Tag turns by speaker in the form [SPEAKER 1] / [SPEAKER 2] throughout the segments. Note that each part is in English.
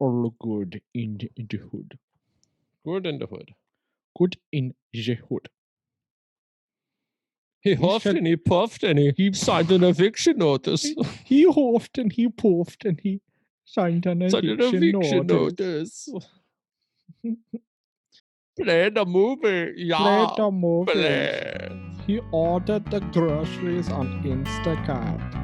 [SPEAKER 1] or good in the hood?
[SPEAKER 2] Good in the hood.
[SPEAKER 1] Good in the hood.
[SPEAKER 2] He huffed and he puffed and he signed an eviction notice.
[SPEAKER 1] He huffed and he puffed and he signed an eviction notice.
[SPEAKER 2] Play the movie. Yeah.
[SPEAKER 1] Play the movie.
[SPEAKER 2] Play.
[SPEAKER 1] He ordered the groceries on Instacart.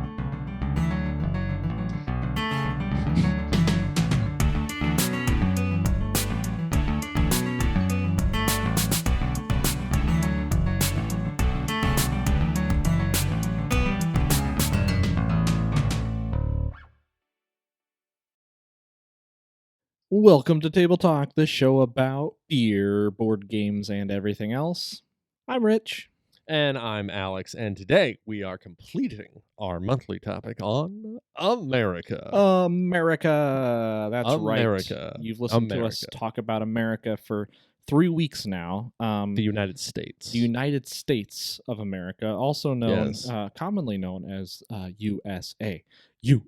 [SPEAKER 1] Welcome to Table Talk, the show about beer, board games, and everything else. I'm Rich.
[SPEAKER 2] And I'm Alex, and today we are completing our monthly topic on America.
[SPEAKER 1] America. That's
[SPEAKER 2] America.
[SPEAKER 1] right. You've listened to us talk about America for 3 weeks now.
[SPEAKER 2] The United States.
[SPEAKER 1] The United States of America, also known,
[SPEAKER 2] Yes.
[SPEAKER 1] commonly known as USA. Yeah,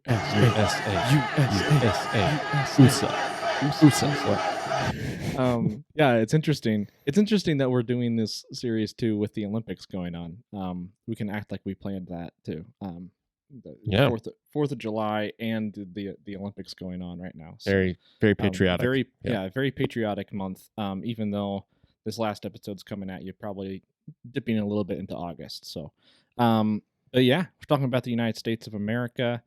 [SPEAKER 1] it's interesting. It's interesting that we're doing this series too with the Olympics going on. We can act like we planned that too.
[SPEAKER 2] Yeah.
[SPEAKER 1] 4th of July and the Olympics going on right now. So,
[SPEAKER 2] very patriotic.
[SPEAKER 1] Very patriotic month. Even though this last episode's coming at you probably dipping a little bit into August. So, but yeah, we're talking about the United States of America.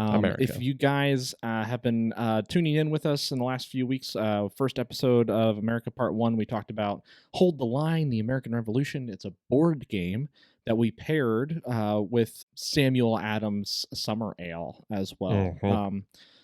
[SPEAKER 1] If you guys have been tuning in with us in the last few weeks, first episode of America Part 1, we talked about Hold the Line, the American Revolution. It's a board game that we paired with Samuel Adams Summer Ale as well.
[SPEAKER 2] Mm-hmm.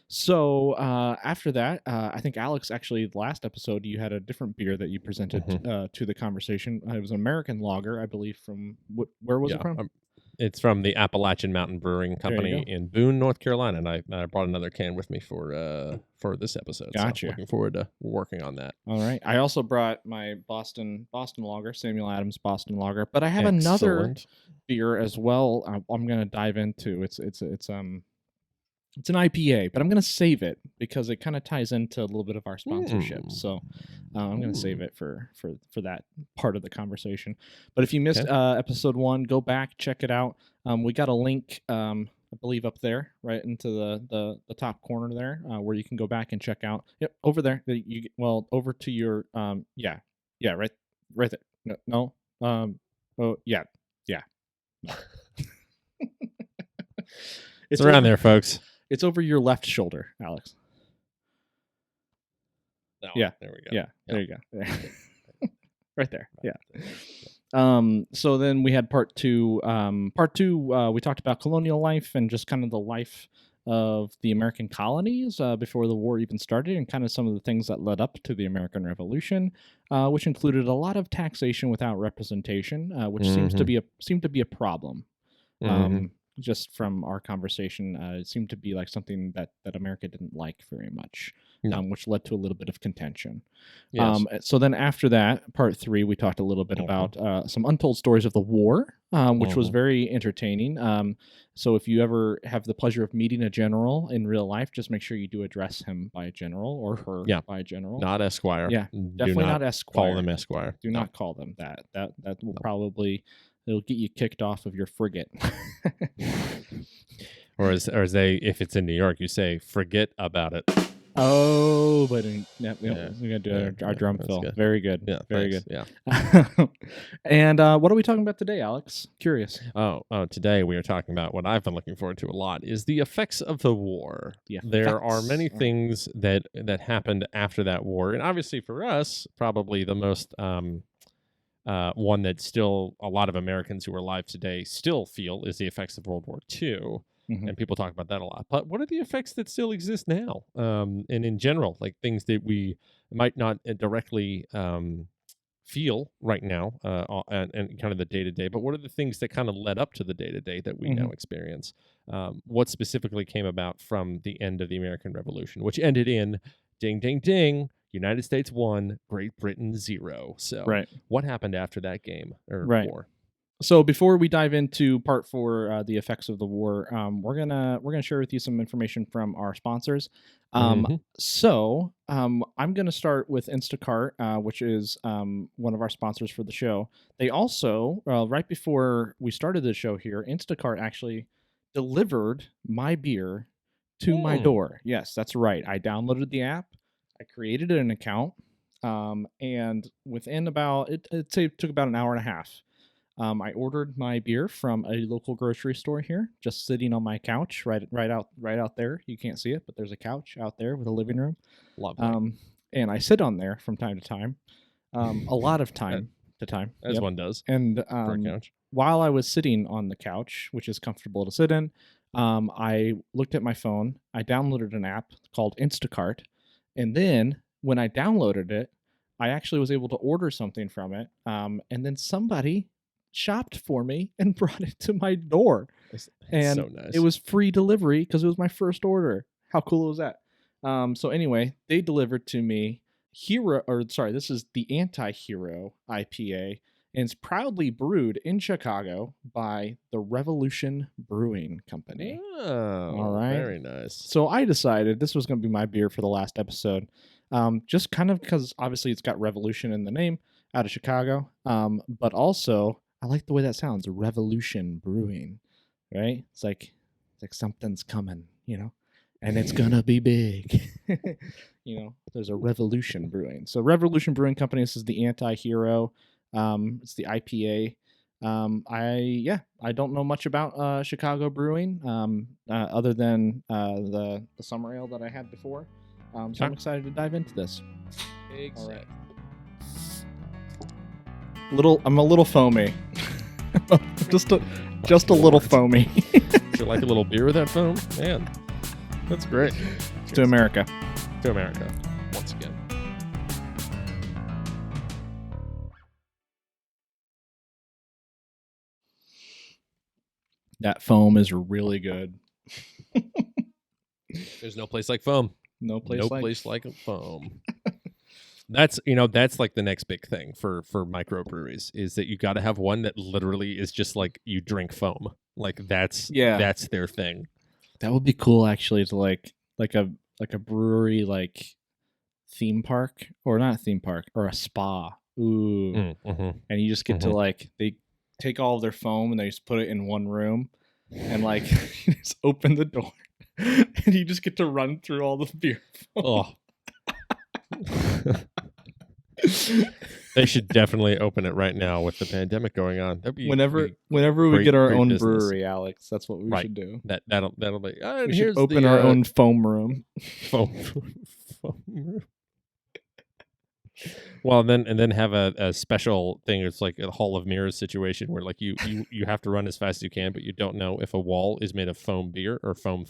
[SPEAKER 1] So after that, I think Alex, actually, the last episode, you had a different beer that you presented to the conversation. It was an American lager, I believe, from, where was it from?
[SPEAKER 2] It's from the Appalachian Mountain Brewing Company in Boone, North Carolina, and I brought another can with me for this episode.
[SPEAKER 1] Gotcha.
[SPEAKER 2] So looking forward to working on that.
[SPEAKER 1] All right. I also brought my Boston lager, Samuel Adams Boston lager, but I have another beer as well. I'm going to dive into. It's an IPA, but I'm going to save it because it kind of ties into a little bit of our sponsorship. So I'm going to save it for that part of the conversation. But if you missed episode 1, go back, check it out. We got a link, I believe, up there, right into the top corner there, where you can go back and check out. Yep, over there. Over to your right there.
[SPEAKER 2] It's around there, folks.
[SPEAKER 1] It's over your left shoulder, Alex.
[SPEAKER 2] No,
[SPEAKER 1] yeah.
[SPEAKER 2] There we go.
[SPEAKER 1] Yeah. There you go. Right there. Yeah. So then we had part 2. We talked about colonial life and just kind of the life of the American colonies before the war even started, and kind of some of the things that led up to the American Revolution, which included a lot of taxation without representation, which seemed to be a problem. Just from our conversation, it seemed to be like something that America didn't like very much, which led to a little bit of contention.
[SPEAKER 2] Yes.
[SPEAKER 1] So then after that, part 3, we talked a little bit about some untold stories of the war, which was very entertaining. So if you ever have the pleasure of meeting a general in real life, just make sure you do address him by a general or her by a general.
[SPEAKER 2] Not Esquire.
[SPEAKER 1] Yeah, definitely not Esquire.
[SPEAKER 2] Call them Esquire.
[SPEAKER 1] Do not call them that. That will probably... It'll get you kicked off of your frigate.
[SPEAKER 2] or as they, if it's in New York, you say, forget about it.
[SPEAKER 1] Oh, but we're going to do our drum fill.
[SPEAKER 2] Good.
[SPEAKER 1] Very good.
[SPEAKER 2] Yeah,
[SPEAKER 1] very
[SPEAKER 2] thanks.
[SPEAKER 1] good.
[SPEAKER 2] Yeah.
[SPEAKER 1] And what are we talking about today, Alex? Curious.
[SPEAKER 2] Oh, today we are talking about what I've been looking forward to a lot is the effects of the war. There are many things that happened after that war. And obviously for us, probably the most... one that still a lot of Americans who are alive today still feel is the effects of World War II. And people talk about that a lot. But what are the effects that still exist now? And in general, like things that we might not directly feel right now and kind of the day-to-day, but what are the things that kind of led up to the day-to-day that we now experience? What specifically came about from the end of the American Revolution, which ended in ding, ding, ding, United States 1, Great Britain 0. So what happened after that game or war?
[SPEAKER 1] So before we dive into part 4, the effects of the war, we're gonna share with you some information from our sponsors. So I'm going to start with Instacart, which is one of our sponsors for the show. They also, right before we started the show here, Instacart actually delivered my beer to my door. Yes, that's right. I downloaded the app. I created an account. And within about, it took about an hour and a half. I ordered my beer from a local grocery store here, just sitting on my couch, right out there. You can't see it, but there's a couch out there with a living room.
[SPEAKER 2] Lovely.
[SPEAKER 1] And I sit on there from time to time, a lot of time to time,
[SPEAKER 2] as one does.
[SPEAKER 1] And while I was sitting on the couch, which is comfortable to sit in, I looked at my phone. I downloaded an app called Instacart, and then when I downloaded it, I actually was able to order something from it. And then somebody shopped for me and brought it to my door. And
[SPEAKER 2] so nice.
[SPEAKER 1] It was free delivery because it was my first order. How cool was that? So anyway, they delivered to me this is the Anti-Hero IPA, and it's proudly brewed in Chicago by the Revolution Brewing Company.
[SPEAKER 2] Oh, all right. Very nice.
[SPEAKER 1] So I decided this was going to be my beer for the last episode. Just kind of because obviously it's got Revolution in the name, out of Chicago. But also I like the way that sounds, Revolution Brewing, right? It's like something's coming, and it's gonna be big. There's a Revolution Brewing. So Revolution Brewing Company, this is the Anti-Hero. It's the IPA. I don't know much about Chicago brewing, other than the summer ale that I had before. So I'm excited to dive into this.
[SPEAKER 2] Exactly. All right.
[SPEAKER 1] I'm a little foamy. just a little foamy.
[SPEAKER 2] Would you like a little beer with that foam? Man, that's great.
[SPEAKER 1] To America.
[SPEAKER 2] To America, once again.
[SPEAKER 1] That foam is really good.
[SPEAKER 2] There's no place like foam.
[SPEAKER 1] No place
[SPEAKER 2] like foam. That's like the next big thing for microbreweries is that you got to have one that literally is just like you drink foam. Like that's their thing.
[SPEAKER 1] That would be cool actually to like a brewery like theme park, or not a theme park, or a spa. Ooh. And you just get to like, they take all of their foam and they just put it in one room and like you just open the door and you just get to run through all the beer foam.
[SPEAKER 2] They should definitely open it right now with the pandemic going on.
[SPEAKER 1] Whenever we get our own business. Brewery, Alex, that's what we should do.
[SPEAKER 2] That'll be.
[SPEAKER 1] We should open our own foam room.
[SPEAKER 2] Foam room. Well, and then have a special thing. It's like a Hall of Mirrors situation where like you have to run as fast as you can, but you don't know if a wall is made of foam beer or foam.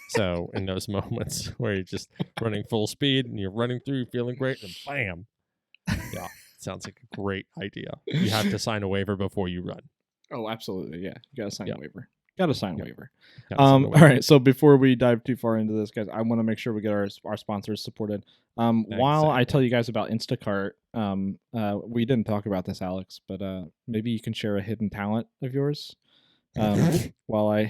[SPEAKER 2] So in those moments where you're just running full speed and you're running through feeling great, and bam. Yeah, sounds like a great idea. You have to sign a waiver before you run.
[SPEAKER 1] Oh, absolutely. Yeah, you got to sign a waiver. Got to sign a waiver. All right. So before we dive too far into this, guys, I want to make sure we get our sponsors supported. While I tell you guys about Instacart, we didn't talk about this, Alex, but maybe you can share a hidden talent of yours while I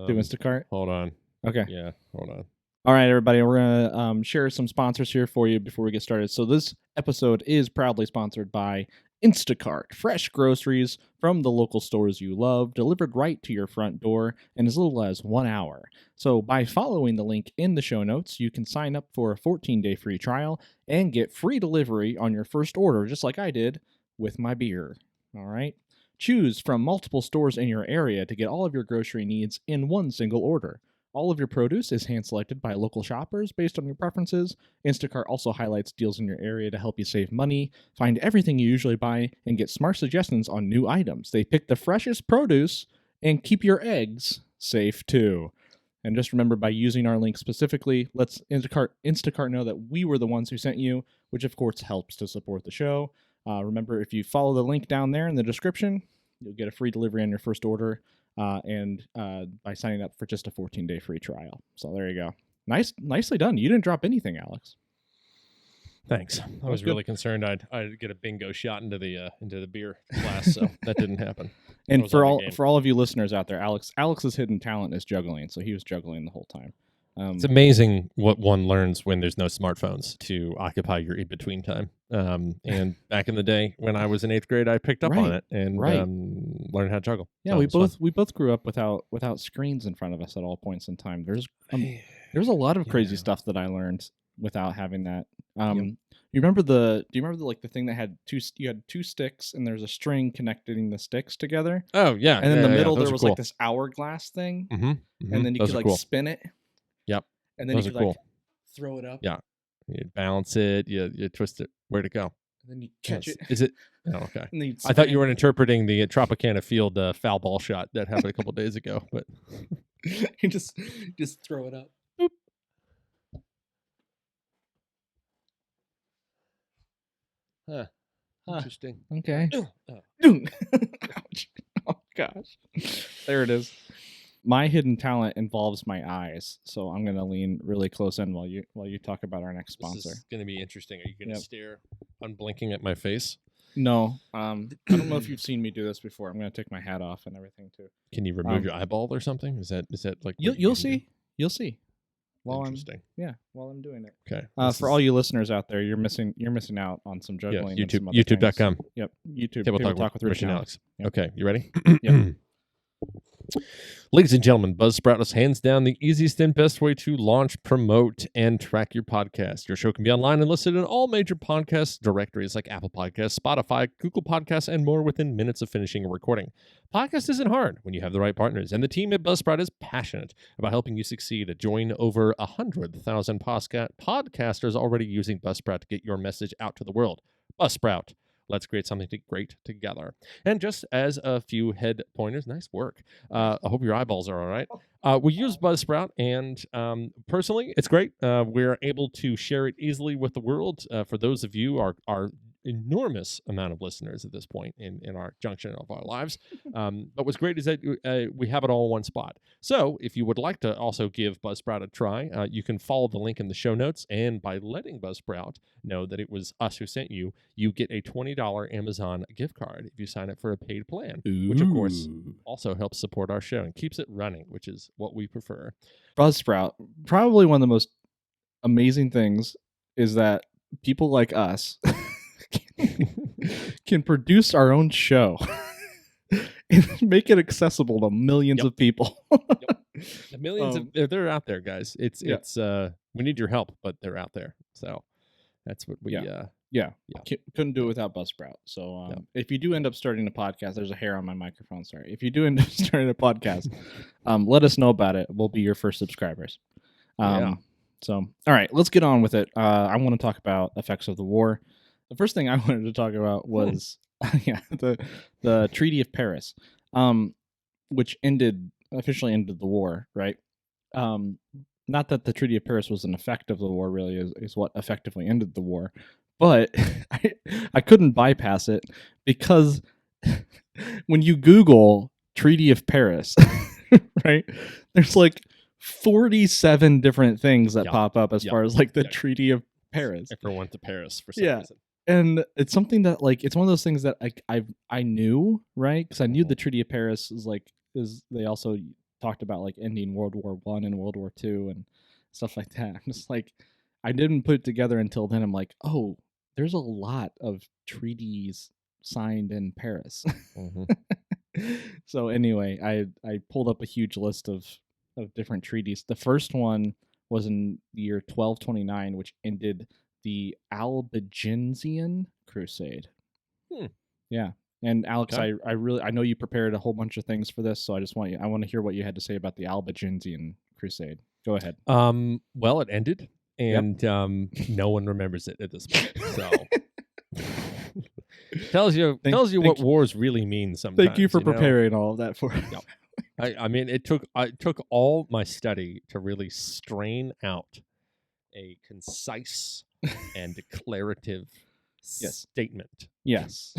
[SPEAKER 1] do Instacart.
[SPEAKER 2] Hold on.
[SPEAKER 1] Okay.
[SPEAKER 2] Yeah, hold on.
[SPEAKER 1] All right, everybody, we're going to share some sponsors here for you before we get started. So this episode is proudly sponsored by Instacart. Fresh groceries from the local stores you love, delivered right to your front door in as little as 1 hour. So by following the link in the show notes, you can sign up for a 14-day free trial and get free delivery on your first order, just like I did with my beer. All right? Choose from multiple stores in your area to get all of your grocery needs in one single order. All of your produce is hand-selected by local shoppers based on your preferences. Instacart also highlights deals in your area to help you save money, find everything you usually buy, and get smart suggestions on new items. They pick the freshest produce and keep your eggs safe too. And just remember, by using our link specifically, let's Instacart know that we were the ones who sent you, which of course helps to support the show. Remember, if you follow the link down there in the description, you'll get a free delivery on your first order. And by signing up for just a 14-day free trial. So there you go. Nicely done. You didn't drop anything, Alex.
[SPEAKER 2] Than's. I was really concerned I'd get a bingo shot into the beer glass, so that didn't happen.
[SPEAKER 1] And for all of you listeners out there, Alex's hidden talent is juggling, so he was juggling the whole time.
[SPEAKER 2] It's amazing what one learns when there's no smartphones to occupy your in-between time. And back in the day when I was in 8th grade, I picked up on it and learned how to juggle.
[SPEAKER 1] Yeah,
[SPEAKER 2] so
[SPEAKER 1] we both grew up without screens in front of us at all points in time. There's a lot of crazy stuff that I learned without having that. Do you remember the like the thing that had you had two sticks and there's a string connecting the sticks together?
[SPEAKER 2] Oh yeah.
[SPEAKER 1] And in the middle there was
[SPEAKER 2] cool.
[SPEAKER 1] like this hourglass thing.
[SPEAKER 2] Mm-hmm.
[SPEAKER 1] And then you could like spin it.
[SPEAKER 2] Yep.
[SPEAKER 1] And then you could like throw it up.
[SPEAKER 2] Yeah. You balance it, you twist it. Where'd it go?
[SPEAKER 1] And then you catch it.
[SPEAKER 2] Is it? Oh, okay. I thought you were interpreting the Tropicana Field foul ball shot that happened a couple days ago, but
[SPEAKER 1] you just throw it up. Boop.
[SPEAKER 2] Huh. Interesting.
[SPEAKER 1] Okay. Ouch. Oh gosh. There it is. My hidden talent involves my eyes, so I'm gonna lean really close in while you talk about our next sponsor.
[SPEAKER 2] This is gonna be interesting. Are you gonna stare unblinking at my face?
[SPEAKER 1] No. I don't know if you've seen me do this before. I'm gonna take my hat off and everything too.
[SPEAKER 2] Can you remove your eyeball or something? Is that like
[SPEAKER 1] you'll see? You'll see. While I'm doing it.
[SPEAKER 2] Okay.
[SPEAKER 1] For all you listeners out there, you're missing out on some juggling.
[SPEAKER 2] Yeah, YouTube.com.
[SPEAKER 1] Yep. YouTube.
[SPEAKER 2] Table Talk with Rich and Alex.
[SPEAKER 1] Yep.
[SPEAKER 2] Okay, you ready?
[SPEAKER 1] Yep.
[SPEAKER 2] Ladies and gentlemen, Buzzsprout is hands down the easiest and best way to launch, promote, and track your podcast. Your show can be online and listed in all major podcast directories like Apple Podcasts, Spotify, Google Podcasts, and more within minutes of finishing a recording. Podcast isn't hard when you have the right partners, and the team at Buzzsprout is passionate about helping you succeed. Join over 100,000 podcasters already using Buzzsprout to get your message out to the world. Buzzsprout. Let's create something great together. And just as a few head pointers, nice work. I hope your eyeballs are all right. We use Buzzsprout, and personally, it's great. We're able to share it easily with the world. For those of you, our enormous amount of listeners at this point in our junction of our lives. But what's great is that we have it all in one spot. So if you would like to also give Buzzsprout a try, you can follow the link in the show notes. And by letting Buzzsprout know that it was us who sent you, you get a $20 Amazon gift card if you sign up for a paid plan, which of course also helps support our show and keeps it running, which is what we prefer.
[SPEAKER 1] Buzzsprout, probably one of the most amazing things is that people like us can produce our own show and make it accessible to millions of people.
[SPEAKER 2] The millions they're out there, guys. It's we need your help, but they're out there. So that's what we
[SPEAKER 1] couldn't do it without Buzzsprout. So if you do end up starting a podcast, there's a hair on my microphone, sorry. If you do end up starting a podcast, let us know about it. We'll be your first subscribers. So all right, let's get on with it. I want to talk about effects of the war. The first thing I wanted to talk about was the Treaty of Paris, which officially ended the war, right? Not that the Treaty of Paris was an effect of the war, really, is what effectively ended the war. But I couldn't bypass it because when you Google Treaty of Paris, right, there's like 47 different things that pop up as far as like the Treaty of Paris.
[SPEAKER 2] Everyone went to Paris for some reason.
[SPEAKER 1] And it's something that like it's one of those things that I knew, right? Because I knew the Treaty of Paris is they also talked about like ending World War I and World War II and stuff like that. I'm just like I didn't put it together until then. I'm like, oh, there's a lot of treaties signed in Paris. So anyway, I pulled up a huge list of different treaties. The first one was in the year 1229, which ended the Albigensian Crusade. Yeah. And Alex, okay. I know you prepared a whole bunch of things for this, so I want to hear what you had to say about the Albigensian Crusade. Go ahead.
[SPEAKER 2] Well, it ended, and no one remembers it at this point. So tells you what wars really mean sometimes.
[SPEAKER 1] Thank you for preparing all of that for us.
[SPEAKER 2] I mean, it took all my study to really strain out a concise and declarative statement.
[SPEAKER 1] Yes.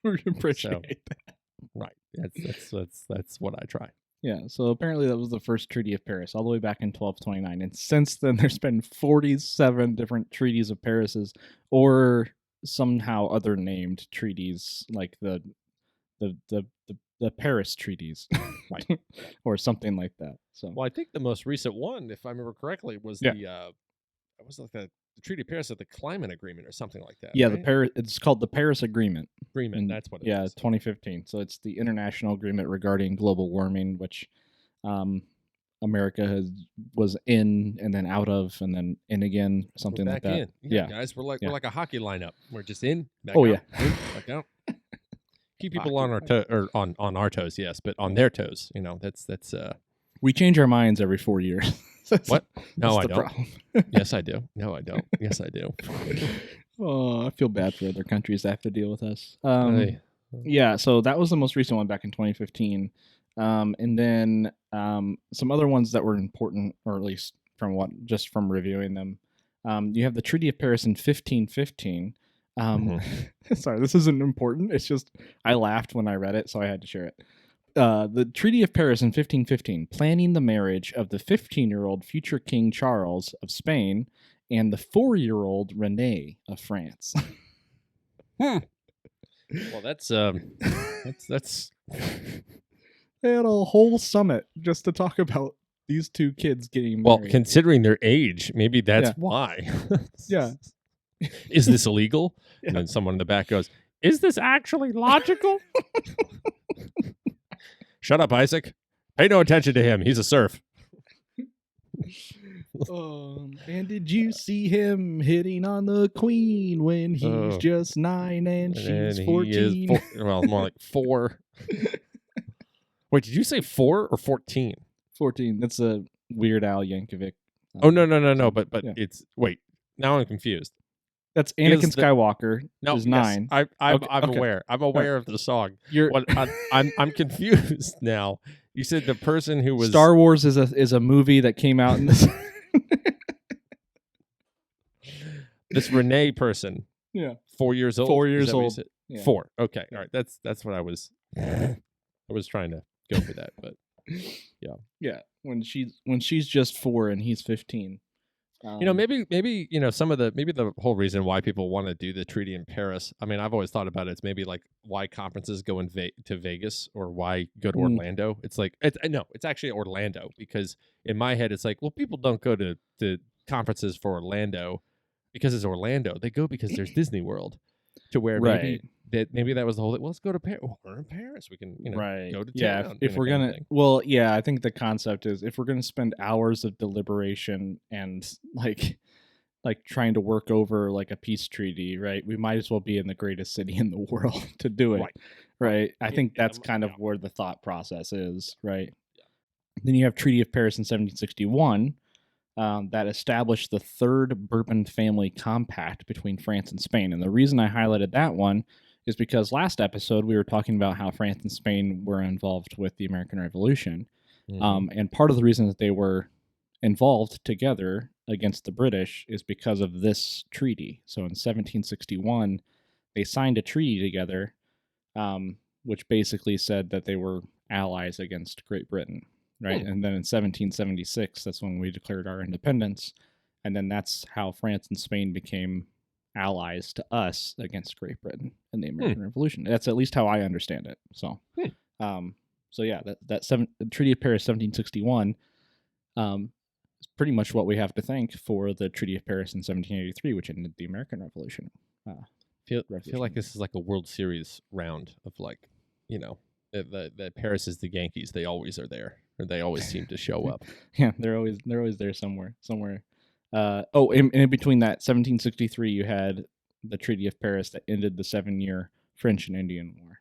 [SPEAKER 1] We appreciate that.
[SPEAKER 2] Right. That's what I try.
[SPEAKER 1] Yeah, so apparently that was the first Treaty of Paris, all the way back in 1229. And since then, there's been 47 different treaties of Paris's, or somehow other named treaties, like the the Paris treaties,
[SPEAKER 2] Right.
[SPEAKER 1] or something like that. So,
[SPEAKER 2] well, I think the most recent one, if I remember correctly, was
[SPEAKER 1] yeah.
[SPEAKER 2] it was like the Treaty of Paris, or the Climate Agreement, or something like that.
[SPEAKER 1] Yeah,
[SPEAKER 2] right?
[SPEAKER 1] It's called the Paris Agreement.
[SPEAKER 2] Agreement. That's what it is.
[SPEAKER 1] 2015. So it's the international agreement regarding global warming, which America was in and then out of and then in again, something
[SPEAKER 2] we're
[SPEAKER 1] like
[SPEAKER 2] back
[SPEAKER 1] that.
[SPEAKER 2] in. Yeah, guys, we're like a hockey lineup. We're just in, back
[SPEAKER 1] Oh,
[SPEAKER 2] out, in, back out. Keep people on our on our toes, yes, but on their toes. That's
[SPEAKER 1] we change our minds every 4 years.
[SPEAKER 2] What? No, I don't.
[SPEAKER 1] Problem.
[SPEAKER 2] Yes, I do. No, I don't. Yes, I do.
[SPEAKER 1] Oh, I feel bad for other countries that have to deal with us.
[SPEAKER 2] Hey.
[SPEAKER 1] Yeah, so that was the most recent one back in 2015. And then some other ones that were important, or at least just from reviewing them. You have the Treaty of Paris in 1515. Sorry, this isn't important. It's just I laughed when I read it, so I had to share it. The Treaty of Paris in 1515, planning the marriage of the 15-year-old future King Charles of Spain and the 4-year-old Rene of France.
[SPEAKER 2] Well, that's
[SPEAKER 1] They had a whole summit just to talk about these two kids getting married.
[SPEAKER 2] Well, considering their age, maybe that's why.
[SPEAKER 1] Yeah.
[SPEAKER 2] Is this illegal? Yeah. And then someone in the back goes, "Is this actually logical?" Shut up, Isaac. Pay no attention to him. He's a serf.
[SPEAKER 1] And did you see him hitting on the queen when he's just 9 and she's 14?
[SPEAKER 2] Well, more like 4. Wait, did you say 4 or 14?
[SPEAKER 1] 14. That's a Weird Al Yankovic.
[SPEAKER 2] No. But it's wait. Now I'm confused.
[SPEAKER 1] That's Anakin Skywalker.
[SPEAKER 2] No,
[SPEAKER 1] is 9.
[SPEAKER 2] I'm aware. I'm aware of the song. I'm confused now. You said the person who was
[SPEAKER 1] Star Wars is a movie that came out in this.
[SPEAKER 2] This Rene person.
[SPEAKER 1] Yeah.
[SPEAKER 2] 4 years old.
[SPEAKER 1] 4 years old.
[SPEAKER 2] Yeah. 4. Okay. All right. That's what I was trying to go for that, but yeah.
[SPEAKER 1] Yeah. When she's just 4 and he's 15.
[SPEAKER 2] Maybe some of the whole reason why people want to do the treaty in Paris. I mean, I've always thought about it. It's maybe like why conferences go to Vegas or why go to Orlando. It's like it's actually Orlando, because in my head it's like, well, people don't go to conferences for Orlando because it's Orlando. They go because there's Disney World, to where maybe that was the whole thing. Well, let's go to Paris. We're in Paris. We can go to town.
[SPEAKER 1] If we're gonna, I think the concept is if we're gonna spend hours of deliberation and like trying to work over like a peace treaty, right? We might as well be in the greatest city in the world to do it, right? I think that's kind of where the thought process is, right? Yeah. Then you have Treaty of Paris in 1761. That established the Third Bourbon Family Compact between France and Spain. And the reason I highlighted that one is because last episode we were talking about how France and Spain were involved with the American Revolution. And part of the reason that they were involved together against the British is because of this treaty. So in 1761, they signed a treaty together, which basically said that they were allies against Great Britain. Right. And then in 1776, that's when we declared our independence. And then that's how France and Spain became allies to us against Great Britain in the American Revolution. That's at least how I understand it. So, the Treaty of Paris 1761 is pretty much what we have to thank for the Treaty of Paris in 1783, which ended the American Revolution.
[SPEAKER 2] I feel like this is like a World Series round of that Paris is the Yankees. They always are there. Or they always seem to show up.
[SPEAKER 1] Yeah, they're always there somewhere. In between that 1763, you had the Treaty of Paris that ended the 7-year French and Indian War.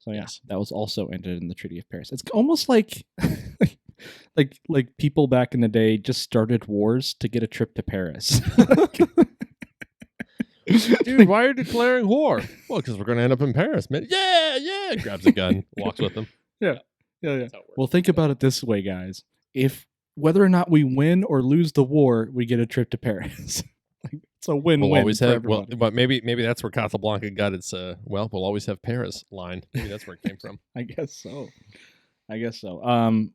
[SPEAKER 1] That was also ended in the Treaty of Paris. It's almost like like people back in the day just started wars to get a trip to Paris.
[SPEAKER 2] Dude, why are you declaring war? Well, because we're going to end up in Paris, man. Yeah. Grabs a gun, walks with them.
[SPEAKER 1] Yeah. Well, think about it this way, guys. If whether or not we win or lose the war, we get a trip to Paris. It's a win-win.
[SPEAKER 2] We'll always have, but maybe that's where Casablanca got its. We'll always have Paris line. Maybe that's where it came from.
[SPEAKER 1] I guess so.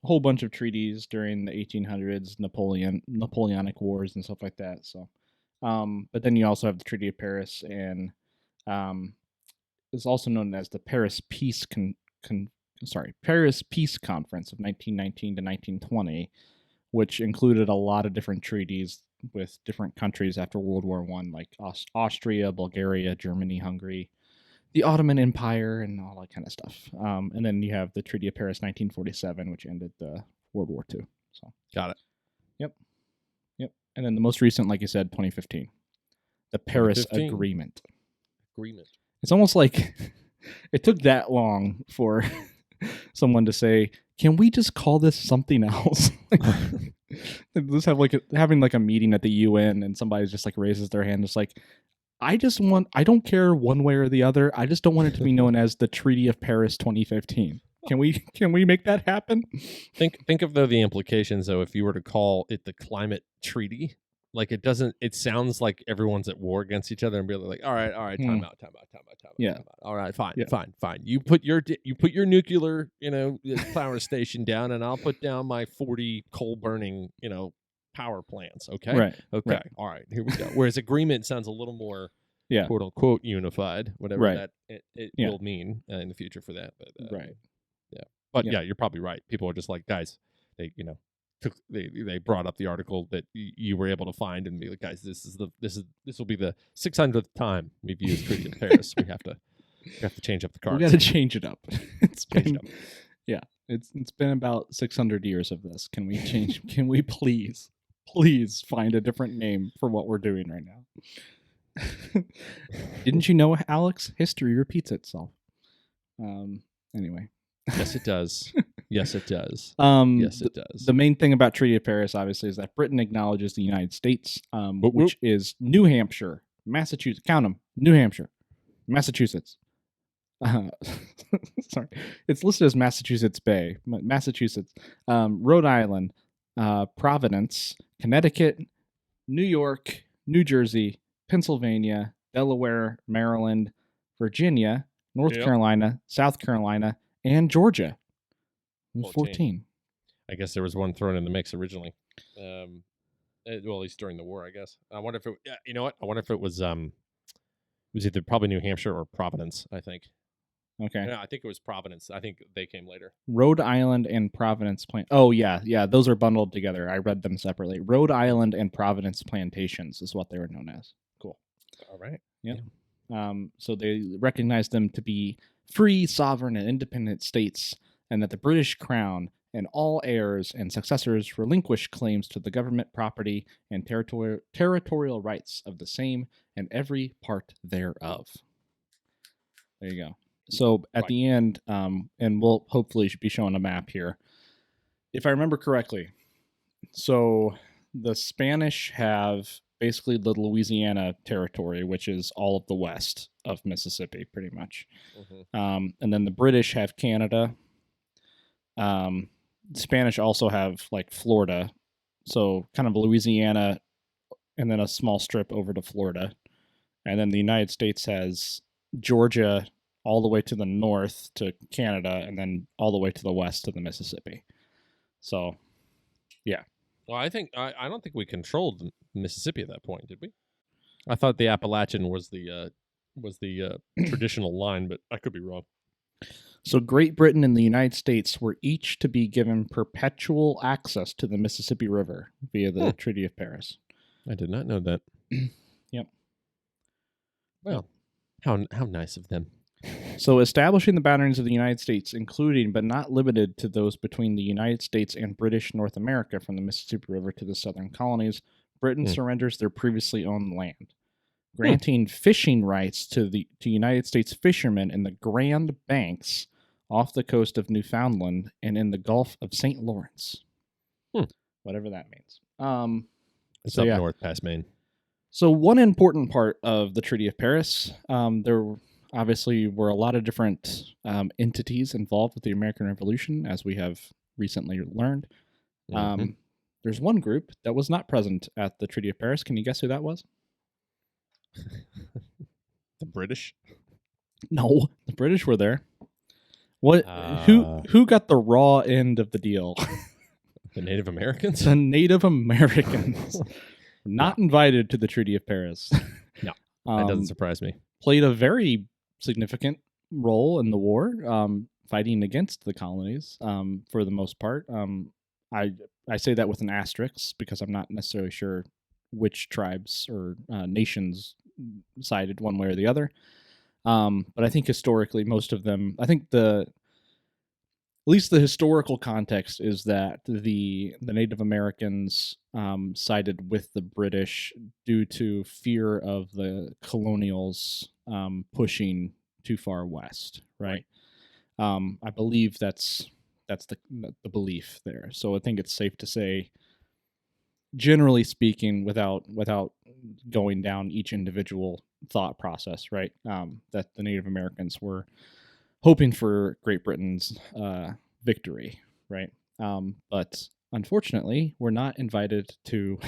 [SPEAKER 1] Whole bunch of treaties during the 1800s, Napoleonic Wars and stuff like that. So, but then you also have the Treaty of Paris, and it's also known as the Paris Peace Paris Peace Conference of 1919 to 1920, which included a lot of different treaties with different countries after World War I, like Austria, Bulgaria, Germany, Hungary, the Ottoman Empire, and all that kind of stuff. And then you have the Treaty of Paris 1947, which ended World War II. So
[SPEAKER 2] got it.
[SPEAKER 1] Yep. And then the most recent, like you said, 2015, the Paris Agreement. It's almost like it took that long for someone to say, "Can we just call this something else?" Let's have having a meeting at the UN, and somebody just raises their hand, just like, I don't care one way or the other. I just don't want it to be known as the Treaty of Paris 2015. Can we make that happen?
[SPEAKER 2] Think of the implications though if you were to call it the climate treaty. It sounds like everyone's at war against each other and be like, all right, time out.
[SPEAKER 1] Yeah.
[SPEAKER 2] All right, fine. You put your nuclear, power station down, and I'll put down my 40 coal burning, power plants. Okay.
[SPEAKER 1] Right.
[SPEAKER 2] Okay. Right. All right. Here we go. Whereas agreement sounds a little more, quote unquote, unified, whatever that it will mean in the future for that. But,
[SPEAKER 1] right.
[SPEAKER 2] Yeah. But yeah, you're probably right. People are just like, guys, they brought up the article that you were able to find and be like, guys, this will be the 600th time we've used Treaty of Paris. We have to change up the cards.
[SPEAKER 1] We got to change it up. It's been about 600 years of this. Can we change? Can we please find a different name for what we're doing right now? Didn't you know, Alex? History repeats itself. Anyway.
[SPEAKER 2] Yes, it does. Yes, it does.
[SPEAKER 1] Yes, it does. The main thing about Treaty of Paris, obviously, is that Britain acknowledges the United States, which is New Hampshire, Massachusetts. Count them: New Hampshire, Massachusetts. Sorry, it's listed as Massachusetts Bay, Massachusetts, Rhode Island, Providence, Connecticut, New York, New Jersey, Pennsylvania, Delaware, Maryland, Virginia, North Carolina, South Carolina, and Georgia. 14.
[SPEAKER 2] I guess there was one thrown in the mix originally. Well, at least during the war, I guess. I wonder if it. You know what? I wonder if it was. It was either probably New Hampshire or Providence. I think.
[SPEAKER 1] Okay.
[SPEAKER 2] No, I think it was Providence. I think they came later.
[SPEAKER 1] Rhode Island and Providence Oh yeah. Those are bundled together. I read them separately. Rhode Island and Providence plantations is what they were known as. Cool.
[SPEAKER 2] All right.
[SPEAKER 1] Yep. Yeah. So they recognized them to be free, sovereign, and independent states, and that the British Crown and all heirs and successors relinquish claims to the government property and territorial rights of the same and every part thereof. There you go. So at the end, and we'll hopefully be showing a map here, if I remember correctly, so the Spanish have basically the Louisiana territory, which is all of the west of Mississippi, pretty much. Mm-hmm. And then the British have Canada. Spanish also have Florida, so kind of Louisiana, and then a small strip over to Florida. And then the United States has Georgia all the way to the north to Canada, and then all the way to the west to the Mississippi. So, yeah.
[SPEAKER 2] Well, I don't think we controlled Mississippi at that point, did we? I thought the Appalachian was the traditional line, but I could be wrong.
[SPEAKER 1] So Great Britain and the United States were each to be given perpetual access to the Mississippi River via the Treaty of Paris.
[SPEAKER 2] I did not know that.
[SPEAKER 1] Yep.
[SPEAKER 2] Well, how nice of them.
[SPEAKER 1] So establishing the boundaries of the United States, including but not limited to those between the United States and British North America from the Mississippi River to the southern colonies, Britain surrenders their previously owned land, granting fishing rights to United States fishermen in the Grand Banks off the coast of Newfoundland and in the Gulf of St. Lawrence. Whatever that means.
[SPEAKER 2] It's up north past Maine.
[SPEAKER 1] So one important part of the Treaty of Paris, there obviously were a lot of different entities involved with the American Revolution, as we have recently learned. There's one group that was not present at the Treaty of Paris. Can you guess who that was?
[SPEAKER 2] The British?
[SPEAKER 1] No, the British were there. What? Who got the raw end of the deal?
[SPEAKER 2] The Native Americans?
[SPEAKER 1] The Native Americans. Not invited to the Treaty of Paris.
[SPEAKER 2] No, that doesn't surprise me.
[SPEAKER 1] Played a very significant role in the war. fighting against the colonies for the most part. I say that with an asterisk because I'm not necessarily sure which tribes or nations sided one way or the other. But I think historically, most of them, I think at least the historical context is that the Native Americans sided with the British due to fear of the colonials pushing too far west, right? I believe that's the belief there. So I think it's safe to say, generally speaking, without going down each individual thought process, right? That the Native Americans were hoping for Great Britain's victory, right? But unfortunately, we're not invited to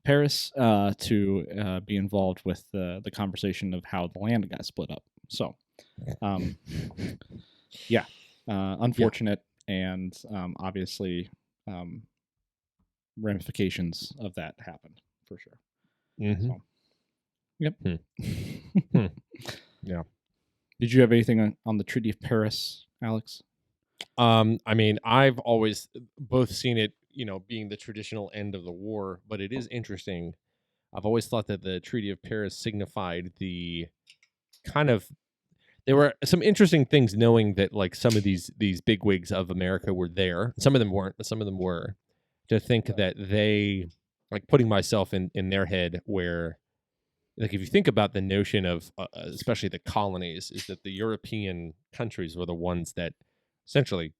[SPEAKER 1] Paris to be involved with the conversation of how the land got split up. So, unfortunate, and obviously ramifications of that happened for sure.
[SPEAKER 2] Mm-hmm.
[SPEAKER 1] So, yep.
[SPEAKER 2] Yeah.
[SPEAKER 1] Did you have anything on the Treaty of Paris, Alex?
[SPEAKER 2] I mean, I've always both seen it, being the traditional end of the war, but it is interesting. I've always thought that the Treaty of Paris signified the kind of, there were some interesting things knowing that like some of these bigwigs of America were there. Some of them weren't, but some of them were. To think that they, like putting myself in their head where, like if you think about the notion of, especially the colonies, is that the European countries were the ones that essentially,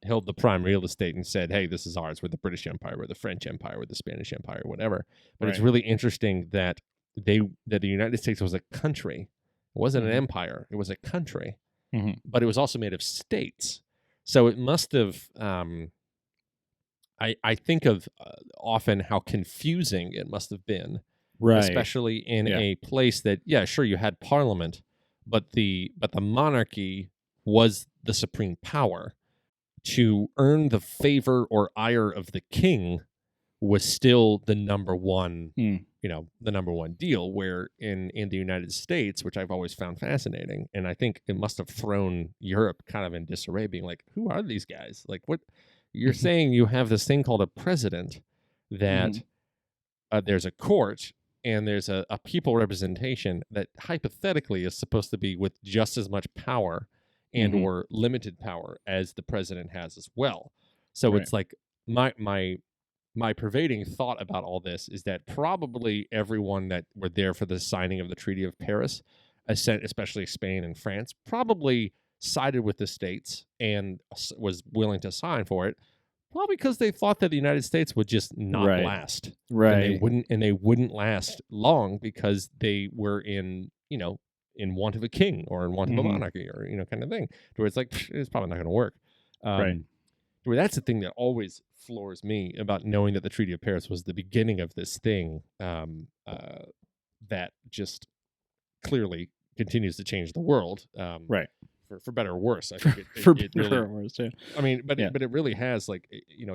[SPEAKER 2] held the prime real estate and said, hey, this is ours. We're the British Empire, we're the French Empire, we're the Spanish Empire, whatever. But It's really interesting that the United States was a country. It wasn't an empire. It was a country. But it was also made of states. So it must have, I think of often how confusing it must have been. Right. Especially in a place that, sure, you had parliament, but the monarchy was the supreme power. To earn the favor or ire of the king was still the number one, the number one deal. Where in the United States, which I've always found fascinating, and I think it must have thrown Europe kind of in disarray, being like, who are these guys? Like, what you're saying? You have this thing called a president that there's a court. And there's a people representation that hypothetically is supposed to be with just as much power and or limited power as the president has as well. So It's like my pervading thought about all this is that probably everyone that were there for the signing of the Treaty of Paris, especially Spain and France, probably sided with the states and was willing to sign for it. Probably because they thought that the United States would just not last,
[SPEAKER 1] right?
[SPEAKER 2] And they wouldn't last long because they were in want of a king or in want of a monarchy or kind of thing. Where it's like it's probably not going to work. Where that's the thing that always floors me about knowing that the Treaty of Paris was the beginning of this thing that just clearly continues to change the world. For better or worse, I think it really, or worse, yeah. I mean, but it really has, like,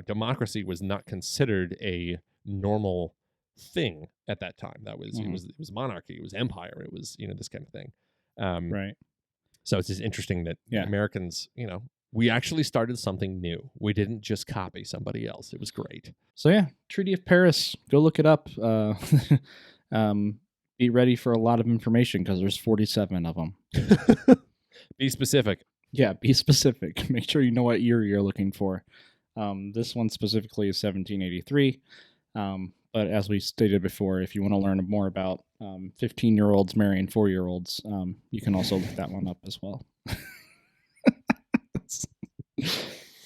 [SPEAKER 2] democracy was not considered a normal thing at that time. That was it was monarchy, it was empire, it was this kind of thing. So it's just interesting that Americans, we actually started something new. We didn't just copy somebody else. It was great.
[SPEAKER 1] So Treaty of Paris. Go look it up. Be ready for a lot of information because there's 47 of them.
[SPEAKER 2] Be specific.
[SPEAKER 1] Yeah, be specific. Make sure you know what year you're looking for. This one specifically is 1783. But as we stated before, if you want to learn more about 15-year-olds marrying 4-year-olds, you can also look that one up as well.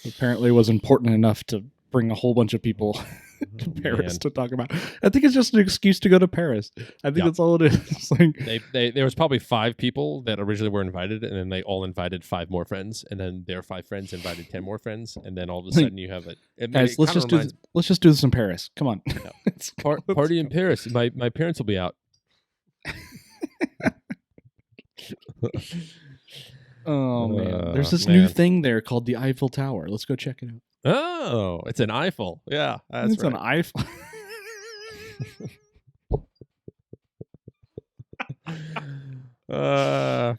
[SPEAKER 1] Apparently it was important enough to bring a whole bunch of people to Paris to talk about. I think it's just an excuse to go to Paris. I think that's all it is. Like,
[SPEAKER 2] there was probably 5 people that originally were invited, and then they all invited 5 more friends, and then their 5 friends invited 10 more friends, and then all of a sudden you have it.
[SPEAKER 1] Guys, let's just do this in Paris. Come on.
[SPEAKER 2] Party in Paris. My parents will be out.
[SPEAKER 1] Oh man, there's this new thing there called the Eiffel Tower. Let's go check it out.
[SPEAKER 2] Oh, it's an Eiffel. Yeah, that's
[SPEAKER 1] it's
[SPEAKER 2] right.
[SPEAKER 1] An Eiffel.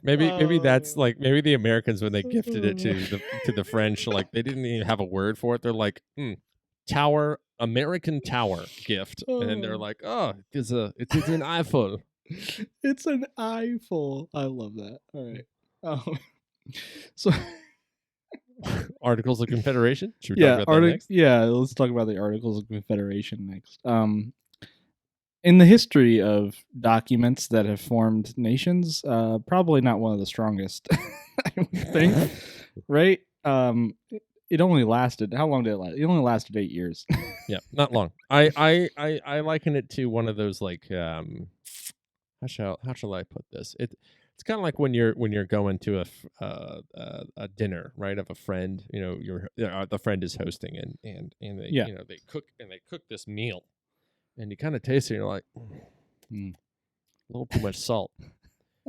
[SPEAKER 2] Maybe that's like maybe the Americans when they gifted it to the French, like they didn't even have a word for it. They're like, tower, American tower gift, and then they're like, oh, it's an Eiffel.
[SPEAKER 1] It's an Eiffel. I love that. All right. So
[SPEAKER 2] Articles of Confederation. Should we talk about that next?
[SPEAKER 1] Yeah, let's talk about the Articles of Confederation next. In the history of documents that have formed nations, probably not one of the strongest, I would think. Right? It only lasted. How long did it last? It only lasted 8 years.
[SPEAKER 2] Yeah, not long. I liken it to one of those like how shall I put this? It's kind of like when you're going to a dinner, right, of a friend. The friend is hosting and they they cook this meal, and you kind of taste it, and you're like, a little too much salt.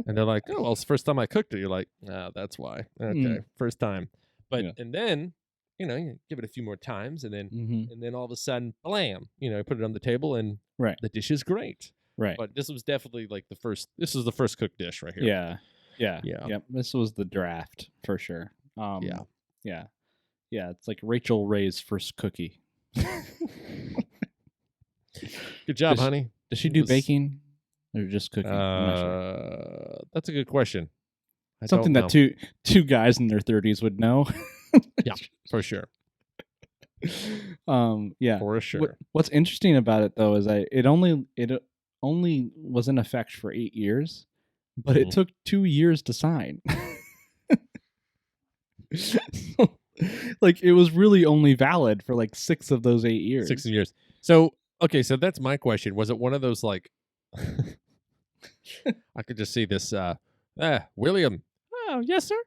[SPEAKER 2] And they're like, oh, well, it's the first time I cooked it. You're like, that's why. Okay, first time. But and then you give it a few more times, and then all of a sudden, blam! You put it on the table, and the dish is great.
[SPEAKER 1] Right.
[SPEAKER 2] But this was definitely like the first. This is the first cooked dish right here.
[SPEAKER 1] Yeah. Yep. This was the draft for sure. Yeah. It's like Rachel Ray's first cookie.
[SPEAKER 2] Good job, honey.
[SPEAKER 1] Does she do baking or just cooking?
[SPEAKER 2] That's a good question.
[SPEAKER 1] Something that two guys in their 30s would know.
[SPEAKER 2] Yeah, for sure.
[SPEAKER 1] Yeah,
[SPEAKER 2] for sure.
[SPEAKER 1] What's interesting about it though is it only was in effect for 8 years, but it took 2 years to sign. Like it was really only valid for like 6 of those 8 years.
[SPEAKER 2] 6 years. So okay, so that's my question. Was it one of those like? I could just see this. William. Oh, yes, sir.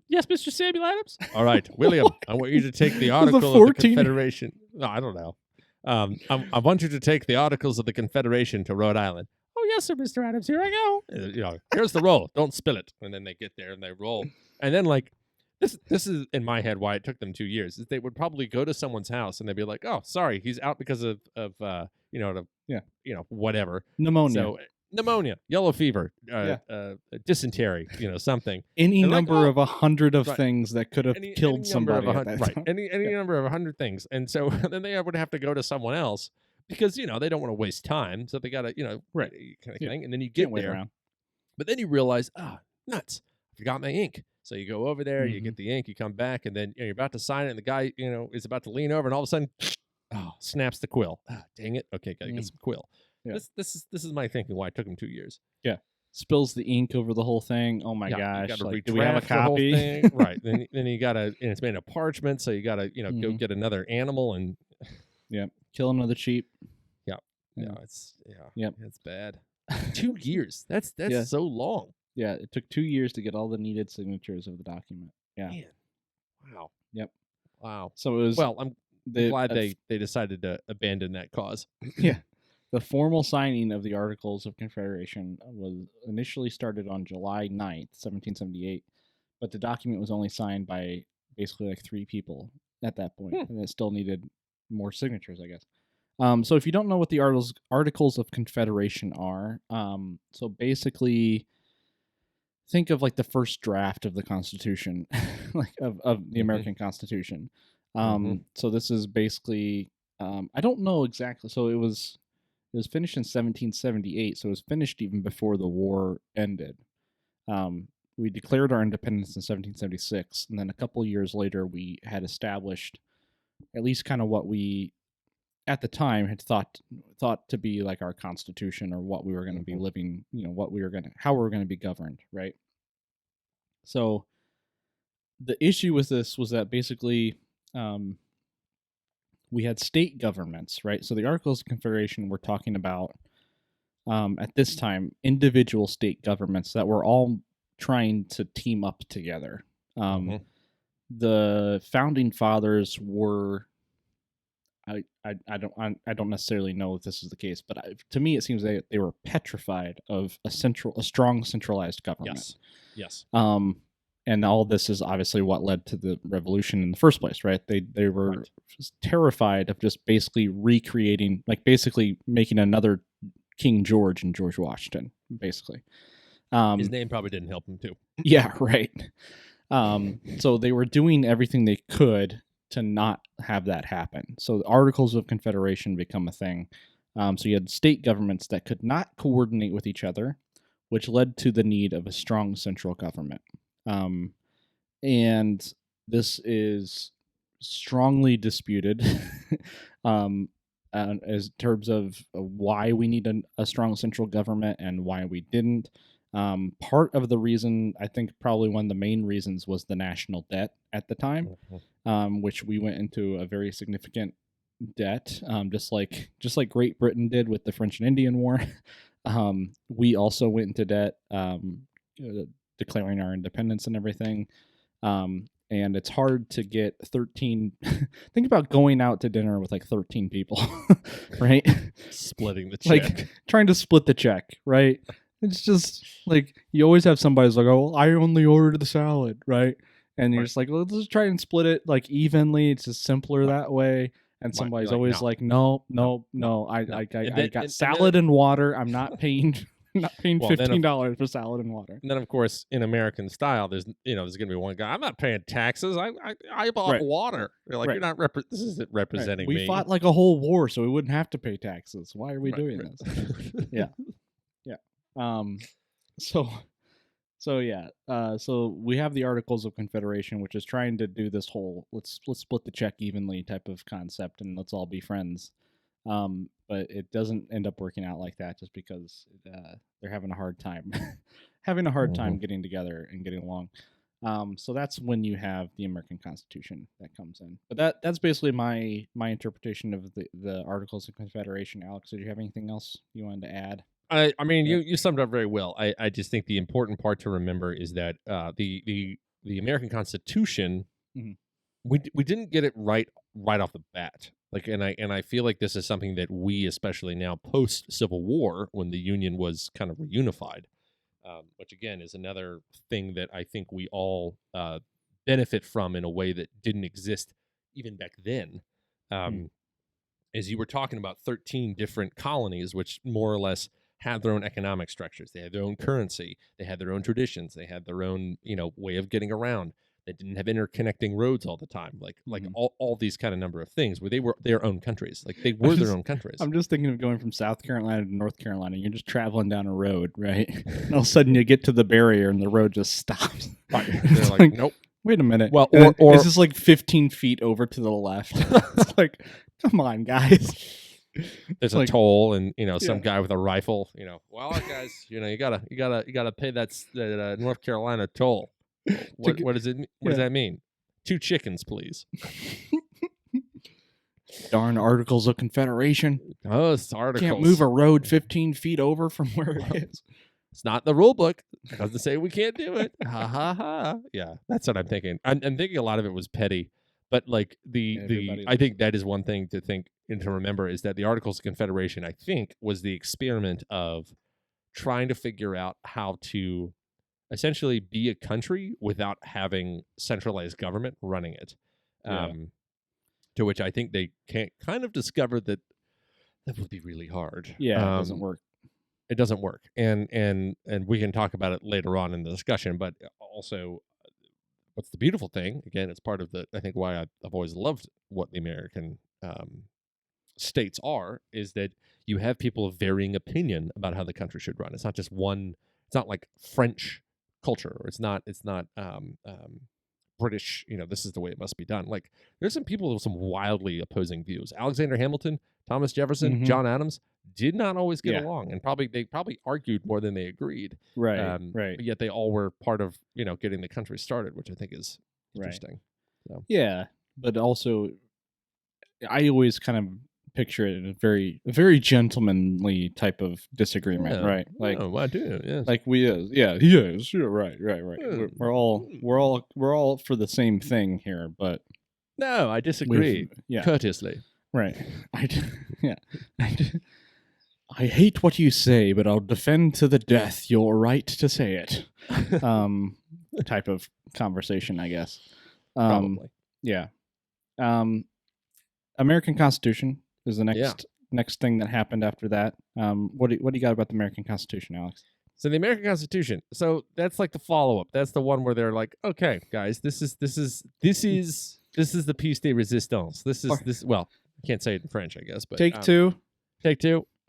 [SPEAKER 2] Yes, Mr. Samuel Adams. All right, William. I want you to take the Article of the Confederation. No, I don't know. I want you to take the Articles of the Confederation to Rhode Island. Oh, yes, sir, Mr. Adams. Here I go. Here's the roll. Don't spill it. And then they get there and they roll. And then like this is in my head why it took them 2 years. Is they would probably go to someone's house and they'd be like, oh, sorry, he's out because of whatever
[SPEAKER 1] pneumonia.
[SPEAKER 2] So pneumonia, yellow fever, dysentery, something.
[SPEAKER 1] Any number of 100 of things that could have killed somebody.
[SPEAKER 2] Any number of 100 things. And so then they would have to go to someone else because, they don't want to waste time. So they got to, kind of thing. And then you get there. But then you realize, nuts, I forgot my ink. So you go over there, you get the ink, you come back, and then you're about to sign it, and the guy, is about to lean over, and all of a sudden, snaps the quill. Dang it. Okay, got to get some quill. Yeah. This is my thinking why it took him 2 years.
[SPEAKER 1] Yeah. Spills the ink over the whole thing. Oh my gosh. Do we have a copy?
[SPEAKER 2] Right. Then you gotta, and it's made of parchment, so you gotta, go get another animal and
[SPEAKER 1] kill another sheep.
[SPEAKER 2] Yeah. It's bad. 2 years. That's so long.
[SPEAKER 1] Yeah, it took 2 years to get all the needed signatures of the document. Yeah.
[SPEAKER 2] Man. Wow.
[SPEAKER 1] Yep.
[SPEAKER 2] Wow.
[SPEAKER 1] So it was.
[SPEAKER 2] Well, I'm glad they decided to abandon that cause.
[SPEAKER 1] Yeah. The formal signing of the Articles of Confederation was initially started on July 9th, 1778, but the document was only signed by basically like 3 people at that point, and it still needed more signatures, I guess. So if you don't know what the Articles of Confederation are, so basically think of like the first draft of the Constitution, like of the American Constitution. So this is basically, I don't know exactly. So it was finished in 1778, so it was finished even before the war ended. We declared our independence in 1776, and then a couple of years later, we had established at least kind of what we, at the time, had thought to be like our Constitution, or what we were going to be living, how we were going to be governed, right? So the issue with this was that basically we had state governments, right? So the Articles of Confederation were talking about, at this time, individual state governments that were all trying to team up together. The founding fathers were, I don't necessarily know if this is the case, but to me it seems they were petrified of a strong centralized government.
[SPEAKER 2] Yes.
[SPEAKER 1] And all this is obviously what led to the revolution in the first place, right? They were just terrified of just basically recreating, like basically making another King George and George Washington, basically.
[SPEAKER 2] His name probably didn't help him too.
[SPEAKER 1] Yeah, right. So they were doing everything they could to not have that happen. So the Articles of Confederation become a thing. So you had state governments that could not coordinate with each other, which led to the need of a strong central government. And this is strongly disputed as terms of why we need a strong central government and why we didn't. Part of the reason, I think probably one of the main reasons, was the national debt at the time, which we went into a very significant debt, just like Great Britain did with the French and Indian War. We also went into debt, declaring our independence and everything. And it's hard to get 13. Think about going out to dinner with like 13 people, right?
[SPEAKER 2] Splitting the check.
[SPEAKER 1] Like trying to split the check, right? It's just like you always have somebody who's like, oh, I only ordered the salad, right? And you're just like, well, let's just try and split it like evenly. It's just simpler that way. And somebody's always like, no. I got salad and water. I'm not paying. Not paying $15 for salad and water.
[SPEAKER 2] And then, of course, in American style, there's going to be one guy. I'm not paying taxes. I bought water. You're like, you're not this isn't representing me.
[SPEAKER 1] We fought like a whole war, so we wouldn't have to pay taxes. Why are we doing this? Yeah. So we have the Articles of Confederation, which is trying to do this whole let's split the check evenly type of concept, and let's all be friends. But it doesn't end up working out like that, just because they're having a hard time, getting together and getting along. So that's when you have the American Constitution that comes in. But that's basically my interpretation of the Articles of Confederation. Alex, did you have anything else you wanted to add?
[SPEAKER 2] I mean, you summed up very well. I just think the important part to remember is that the American Constitution, we didn't get it right off the bat. Like, and I feel like this is something that we, especially now post Civil War, when the Union was kind of reunified, which again is another thing that I think we all benefit from in a way that didn't exist even back then. As you were talking about 13 different colonies, which more or less had their own economic structures. They had their own currency. They had their own traditions. They had their own, way of getting around. They didn't have interconnecting roads all the time. Like all these kind of number of things where they were their own countries. Like they were their own countries.
[SPEAKER 1] I'm just thinking of going from South Carolina to North Carolina. You're just traveling down a road, right? And all of a sudden you get to the barrier and the road just stops.
[SPEAKER 2] They're like, nope.
[SPEAKER 1] Wait a minute.
[SPEAKER 2] Well,
[SPEAKER 1] or is this like 15 feet over to the left? It's like, come on, guys.
[SPEAKER 2] There's a toll, and some guy with a rifle. Well, guys, you gotta pay that North Carolina toll. What does it? What does that mean? 2 chickens, please.
[SPEAKER 1] Darn Articles of Confederation.
[SPEAKER 2] Oh, it's Articles.
[SPEAKER 1] Can't move a road 15 feet over from where it is.
[SPEAKER 2] It's not the rule book. It doesn't say we can't do it. Ha ha ha. Yeah, that's what I'm thinking. I'm thinking a lot of it was petty, but like I think that is one thing to think and to remember is that the Articles of Confederation, I think, was the experiment of trying to figure out how to essentially be a country without having centralized government running it. To which I think they kind of discovered that would be really hard.
[SPEAKER 1] Yeah, it doesn't work.
[SPEAKER 2] It doesn't work, and we can talk about it later on in the discussion. But also, what's the beautiful thing? Again, it's part of I think why I've always loved what the American states are, is that you have people of varying opinion about how the country should run. It's not just one. It's not like French culture, or it's not British. This is the way it must be done. Like there's some people with some wildly opposing views. Alexander Hamilton, Thomas Jefferson, John Adams did not always get along, and they probably argued more than they agreed.
[SPEAKER 1] Right.
[SPEAKER 2] But yet they all were part of getting the country started, which I think is interesting.
[SPEAKER 1] Right. So. Yeah, but also I always kind of picture it in a very gentlemanly type of disagreement, right? Like,
[SPEAKER 2] I do, yes.
[SPEAKER 1] Like right. We're all for the same thing here, but
[SPEAKER 2] no, I disagree. Courteously,
[SPEAKER 1] right? I hate what you say, but I'll defend to the death your right to say it. Type of conversation, I guess.
[SPEAKER 2] Probably.
[SPEAKER 1] Yeah. American Constitution is the next thing that happened after that. What do you got about the American Constitution, Alex?
[SPEAKER 2] So the American Constitution. So that's like the follow-up. That's the one where they're like, okay, guys, this is the piece de resistance. This. Well, I can't say it in French, I guess, but
[SPEAKER 1] take two,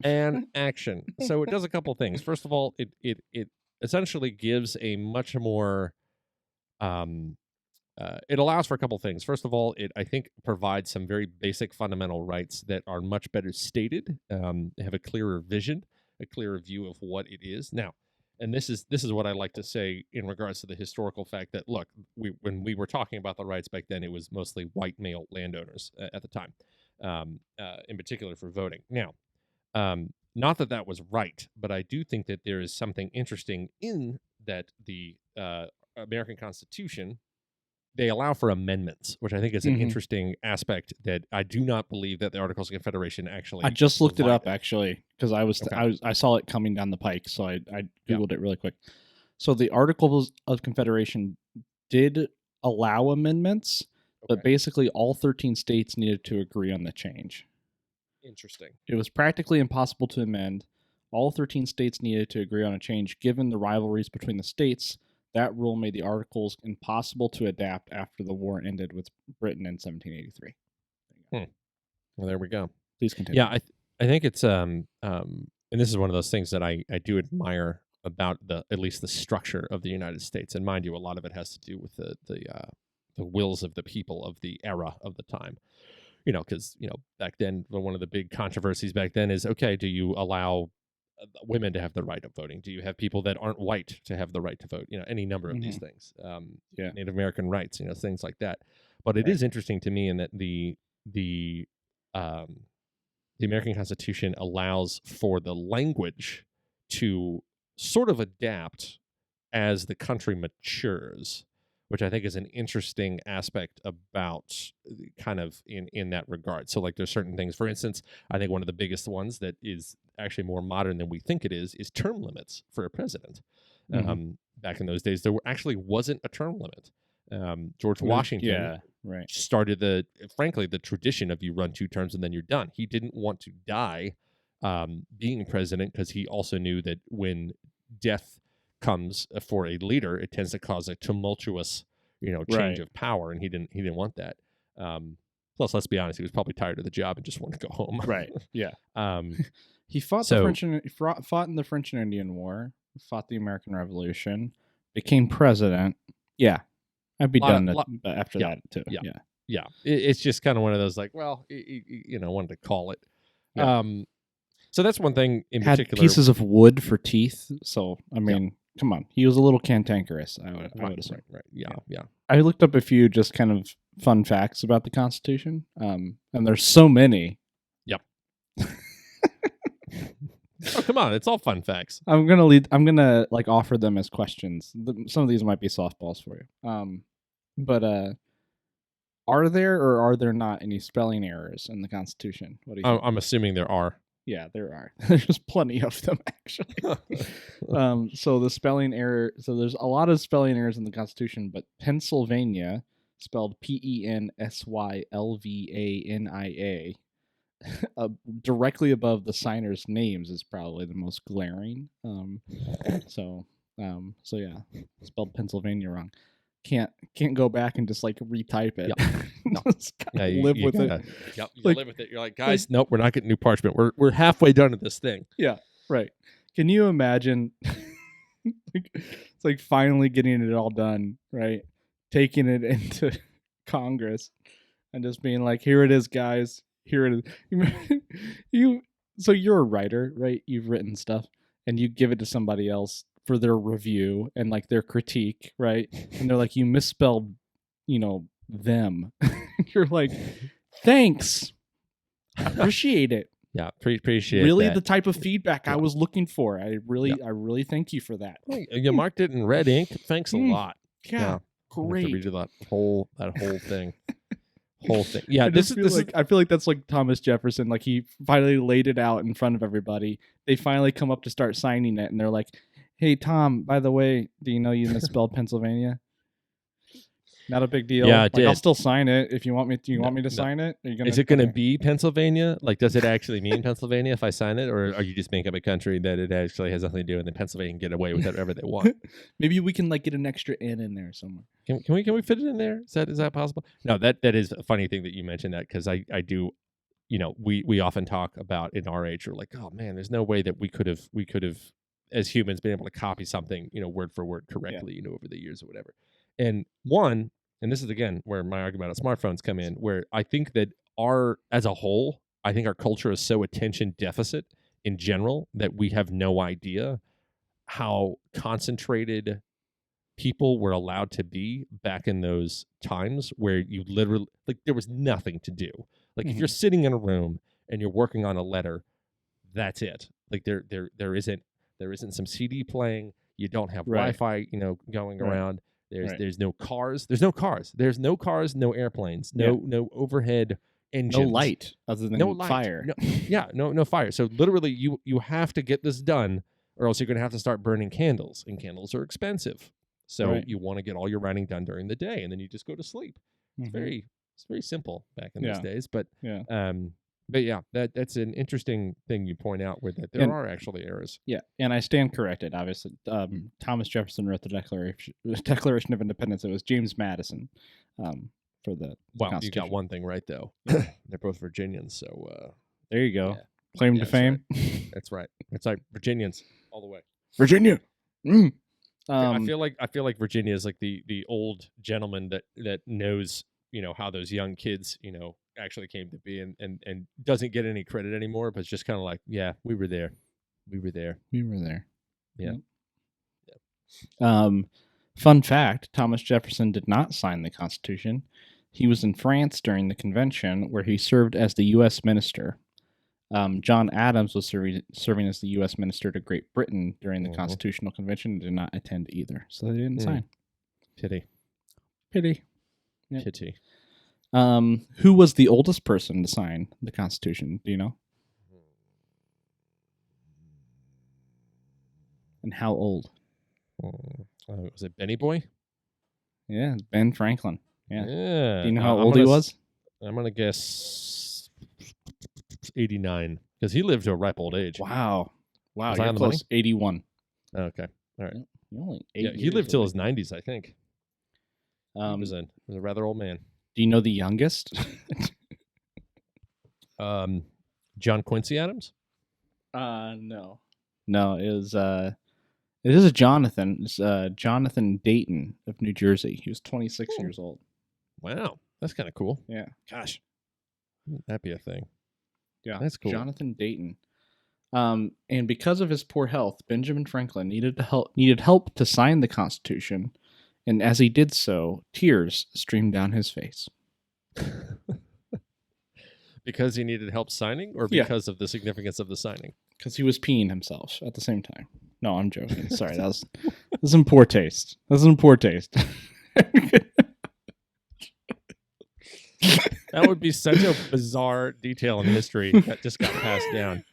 [SPEAKER 2] and action. So it does a couple things. First of all, it essentially gives a much more it allows for a couple things. First of all, it, I think, provides some very basic fundamental rights that are much better stated. They have a clearer vision, a clearer view of what it is. Now, and this is what I like to say in regards to the historical fact that, look, when we were talking about the rights back then, it was mostly white male landowners at the time, in particular for voting. Now, not that that was right, but I do think that there is something interesting in that the American Constitution, they allow for amendments, which I think is an interesting aspect that I do not believe that the Articles of Confederation actually.
[SPEAKER 1] I just looked it up actually because I saw it coming down the pike, so I googled it really quick. So the Articles of Confederation did allow amendments, but basically all 13 states needed to agree on the change.
[SPEAKER 2] Interesting.
[SPEAKER 1] It was practically impossible to amend. All 13 states needed to agree on a change. Given the rivalries between the states, that rule made the Articles impossible to adapt after the war ended with Britain in 1783.
[SPEAKER 2] Well, there we go.
[SPEAKER 1] Please continue.
[SPEAKER 2] Yeah, I think it's and this is one of those things that I do admire about at least the structure of the United States. And mind you, a lot of it has to do with the wills of the people of the era of the time. You know, because back then, one of the big controversies back then is, okay, do you allow women to have the right of voting? Do you have people that aren't white to have the right to vote? Any number of these things. Native American rights, things like that. But it is interesting to me in that the American Constitution allows for the language to sort of adapt as the country matures, which I think is an interesting aspect about kind of in that regard. So like there's certain things, for instance, I think one of the biggest ones that is actually more modern than we think it is term limits for a president. Back in those days, there actually wasn't a term limit. George Washington started the tradition of you run 2 terms and then you're done. He didn't want to die being president because he also knew that when death comes for a leader, it tends to cause a tumultuous, change of power, and he didn't want that. Plus, let's be honest, he was probably tired of the job and just wanted to go home.
[SPEAKER 1] Right. Yeah. He fought fought in the French and Indian War, fought the American Revolution, became president. Yeah, I'd be done after that too.
[SPEAKER 2] Yeah. It's just kind of one of those like, well, wanted to call it. Yeah. So that's one thing in particular.
[SPEAKER 1] Had pieces of wood for teeth. So I mean, come on, he was a little cantankerous. I would assume.
[SPEAKER 2] Right. Yeah.
[SPEAKER 1] I looked up a few just kind of fun facts about the Constitution, and there's so many.
[SPEAKER 2] Yep. Oh, come on, it's all fun facts.
[SPEAKER 1] I'm gonna like offer them as questions. Some of these might be softballs for you. But are there or are there not any spelling errors in the Constitution? What do you think?
[SPEAKER 2] I'm assuming there are.
[SPEAKER 1] Yeah, there are. There's plenty of them, actually. So the spelling error. So there's a lot of spelling errors in the Constitution, but Pennsylvania, spelled Pennsylvania, directly above the signers' names, is probably the most glaring. So yeah, spelled Pennsylvania wrong. Can't go back and just like retype it.
[SPEAKER 2] No.
[SPEAKER 1] Live with it.
[SPEAKER 2] Yep, you live with it. You're like, guys, nope, we're not getting new parchment. We're halfway done with this thing.
[SPEAKER 1] Yeah, right. Can you imagine? It's like finally getting it all done, right? Taking it into Congress and just being like, "Here it is, guys. Here it is." So you're a writer, right? You've written stuff, and you give it to somebody else for their review and like their critique, right? And they're like, you misspelled, them. You're like, thanks, appreciate it.
[SPEAKER 2] Yeah, appreciate
[SPEAKER 1] really
[SPEAKER 2] that.
[SPEAKER 1] The type of feedback I was looking for. I really thank you for that.
[SPEAKER 2] You marked it in red ink. Thanks a lot.
[SPEAKER 1] Yeah, great.
[SPEAKER 2] To redo that whole thing. Whole thing. Yeah,
[SPEAKER 1] I feel like that's like Thomas Jefferson. Like he finally laid it out in front of everybody. They finally come up to start signing it, and they're like, "Hey, Tom, by the way, do you know you misspelled Pennsylvania?" Not a big deal.
[SPEAKER 2] Yeah,
[SPEAKER 1] like, I'll still sign it if you want me. Do you want me to sign it?
[SPEAKER 2] Is it going to be Pennsylvania? Like, does it actually mean Pennsylvania if I sign it, or are you just making up a country that it actually has nothing to do, and then Pennsylvania can get away with whatever they want?
[SPEAKER 1] Maybe we can like get an extra N in there somewhere.
[SPEAKER 2] Can we fit it in there? Is that possible? No, that is a funny thing that you mentioned that, because I do, we often talk about in our age, we're like, oh man, there's no way that we could have as humans been able to copy something, word for word correctly, over the years or whatever. And this is again where my argument about smartphones come in, where I think that as a whole, I think our culture is so attention deficit in general that we have no idea how concentrated people were allowed to be back in those times where you literally, like, there was nothing to do. Like, if you're sitting in a room and you're working on a letter, that's it. Like, there isn't some CD playing. You don't have Wi-Fi, going around. There's no cars. There's no cars. There's no cars. No airplanes. No overhead engines.
[SPEAKER 1] No light other than fire.
[SPEAKER 2] No fire. So literally, you have to get this done, or else you're going to have to start burning candles, and candles are expensive. So you want to get all your writing done during the day, and then you just go to sleep. It's very simple back in those days. But that's an interesting thing you point out, where that there are actually errors.
[SPEAKER 1] Yeah, and I stand corrected. Obviously, Thomas Jefferson wrote the Declaration of Independence. It was James Madison for the Constitution.
[SPEAKER 2] You got one thing right though. They're both Virginians, so
[SPEAKER 1] there you go. Claim to fame.
[SPEAKER 2] Right. That's right. It's like Virginians all the way.
[SPEAKER 1] Virginia.
[SPEAKER 2] I feel like Virginia is like the old gentleman that knows, how those young kids, actually came to be, and doesn't get any credit anymore, but it's just kind of like, yeah, we were there. Yeah.
[SPEAKER 1] Fun fact, Thomas Jefferson did not sign the Constitution. He was in France during the convention, where he served as the U.S. minister. John Adams was serving as the U.S. minister to Great Britain during the Constitutional Convention and did not attend either, so they didn't sign.
[SPEAKER 2] Pity.
[SPEAKER 1] Yep.
[SPEAKER 2] Pity.
[SPEAKER 1] Who was the oldest person to sign the Constitution? Do you know? And how old?
[SPEAKER 2] Was it Benny Boy?
[SPEAKER 1] Yeah, it's Ben Franklin. Yeah.
[SPEAKER 2] Do
[SPEAKER 1] you know how old he was?
[SPEAKER 2] I'm gonna guess 89, because he lived to a ripe old age.
[SPEAKER 1] Wow.
[SPEAKER 2] You're
[SPEAKER 1] close. 81.
[SPEAKER 2] Okay. All right.
[SPEAKER 1] You're only 8
[SPEAKER 2] he lived till his 90s, I think. He
[SPEAKER 1] Um,
[SPEAKER 2] was a rather old man.
[SPEAKER 1] do you know the youngest?
[SPEAKER 2] John Quincy Adams?
[SPEAKER 1] No. No, it is a Jonathan. It's Jonathan Dayton of New Jersey. He was 26 years old.
[SPEAKER 2] Wow. That's kind of cool.
[SPEAKER 1] Yeah. Gosh.
[SPEAKER 2] That'd be a thing.
[SPEAKER 1] Yeah.
[SPEAKER 2] That's cool.
[SPEAKER 1] Jonathan Dayton. And because of his poor health, Benjamin Franklin needed help to sign the Constitution, and as he did so, tears streamed down his face.
[SPEAKER 2] Because he needed help signing, or because of the significance of the signing?
[SPEAKER 1] Because he was peeing himself at the same time. No, I'm joking. Sorry, that was in poor taste.
[SPEAKER 2] That would be such a bizarre detail in history that just got passed down.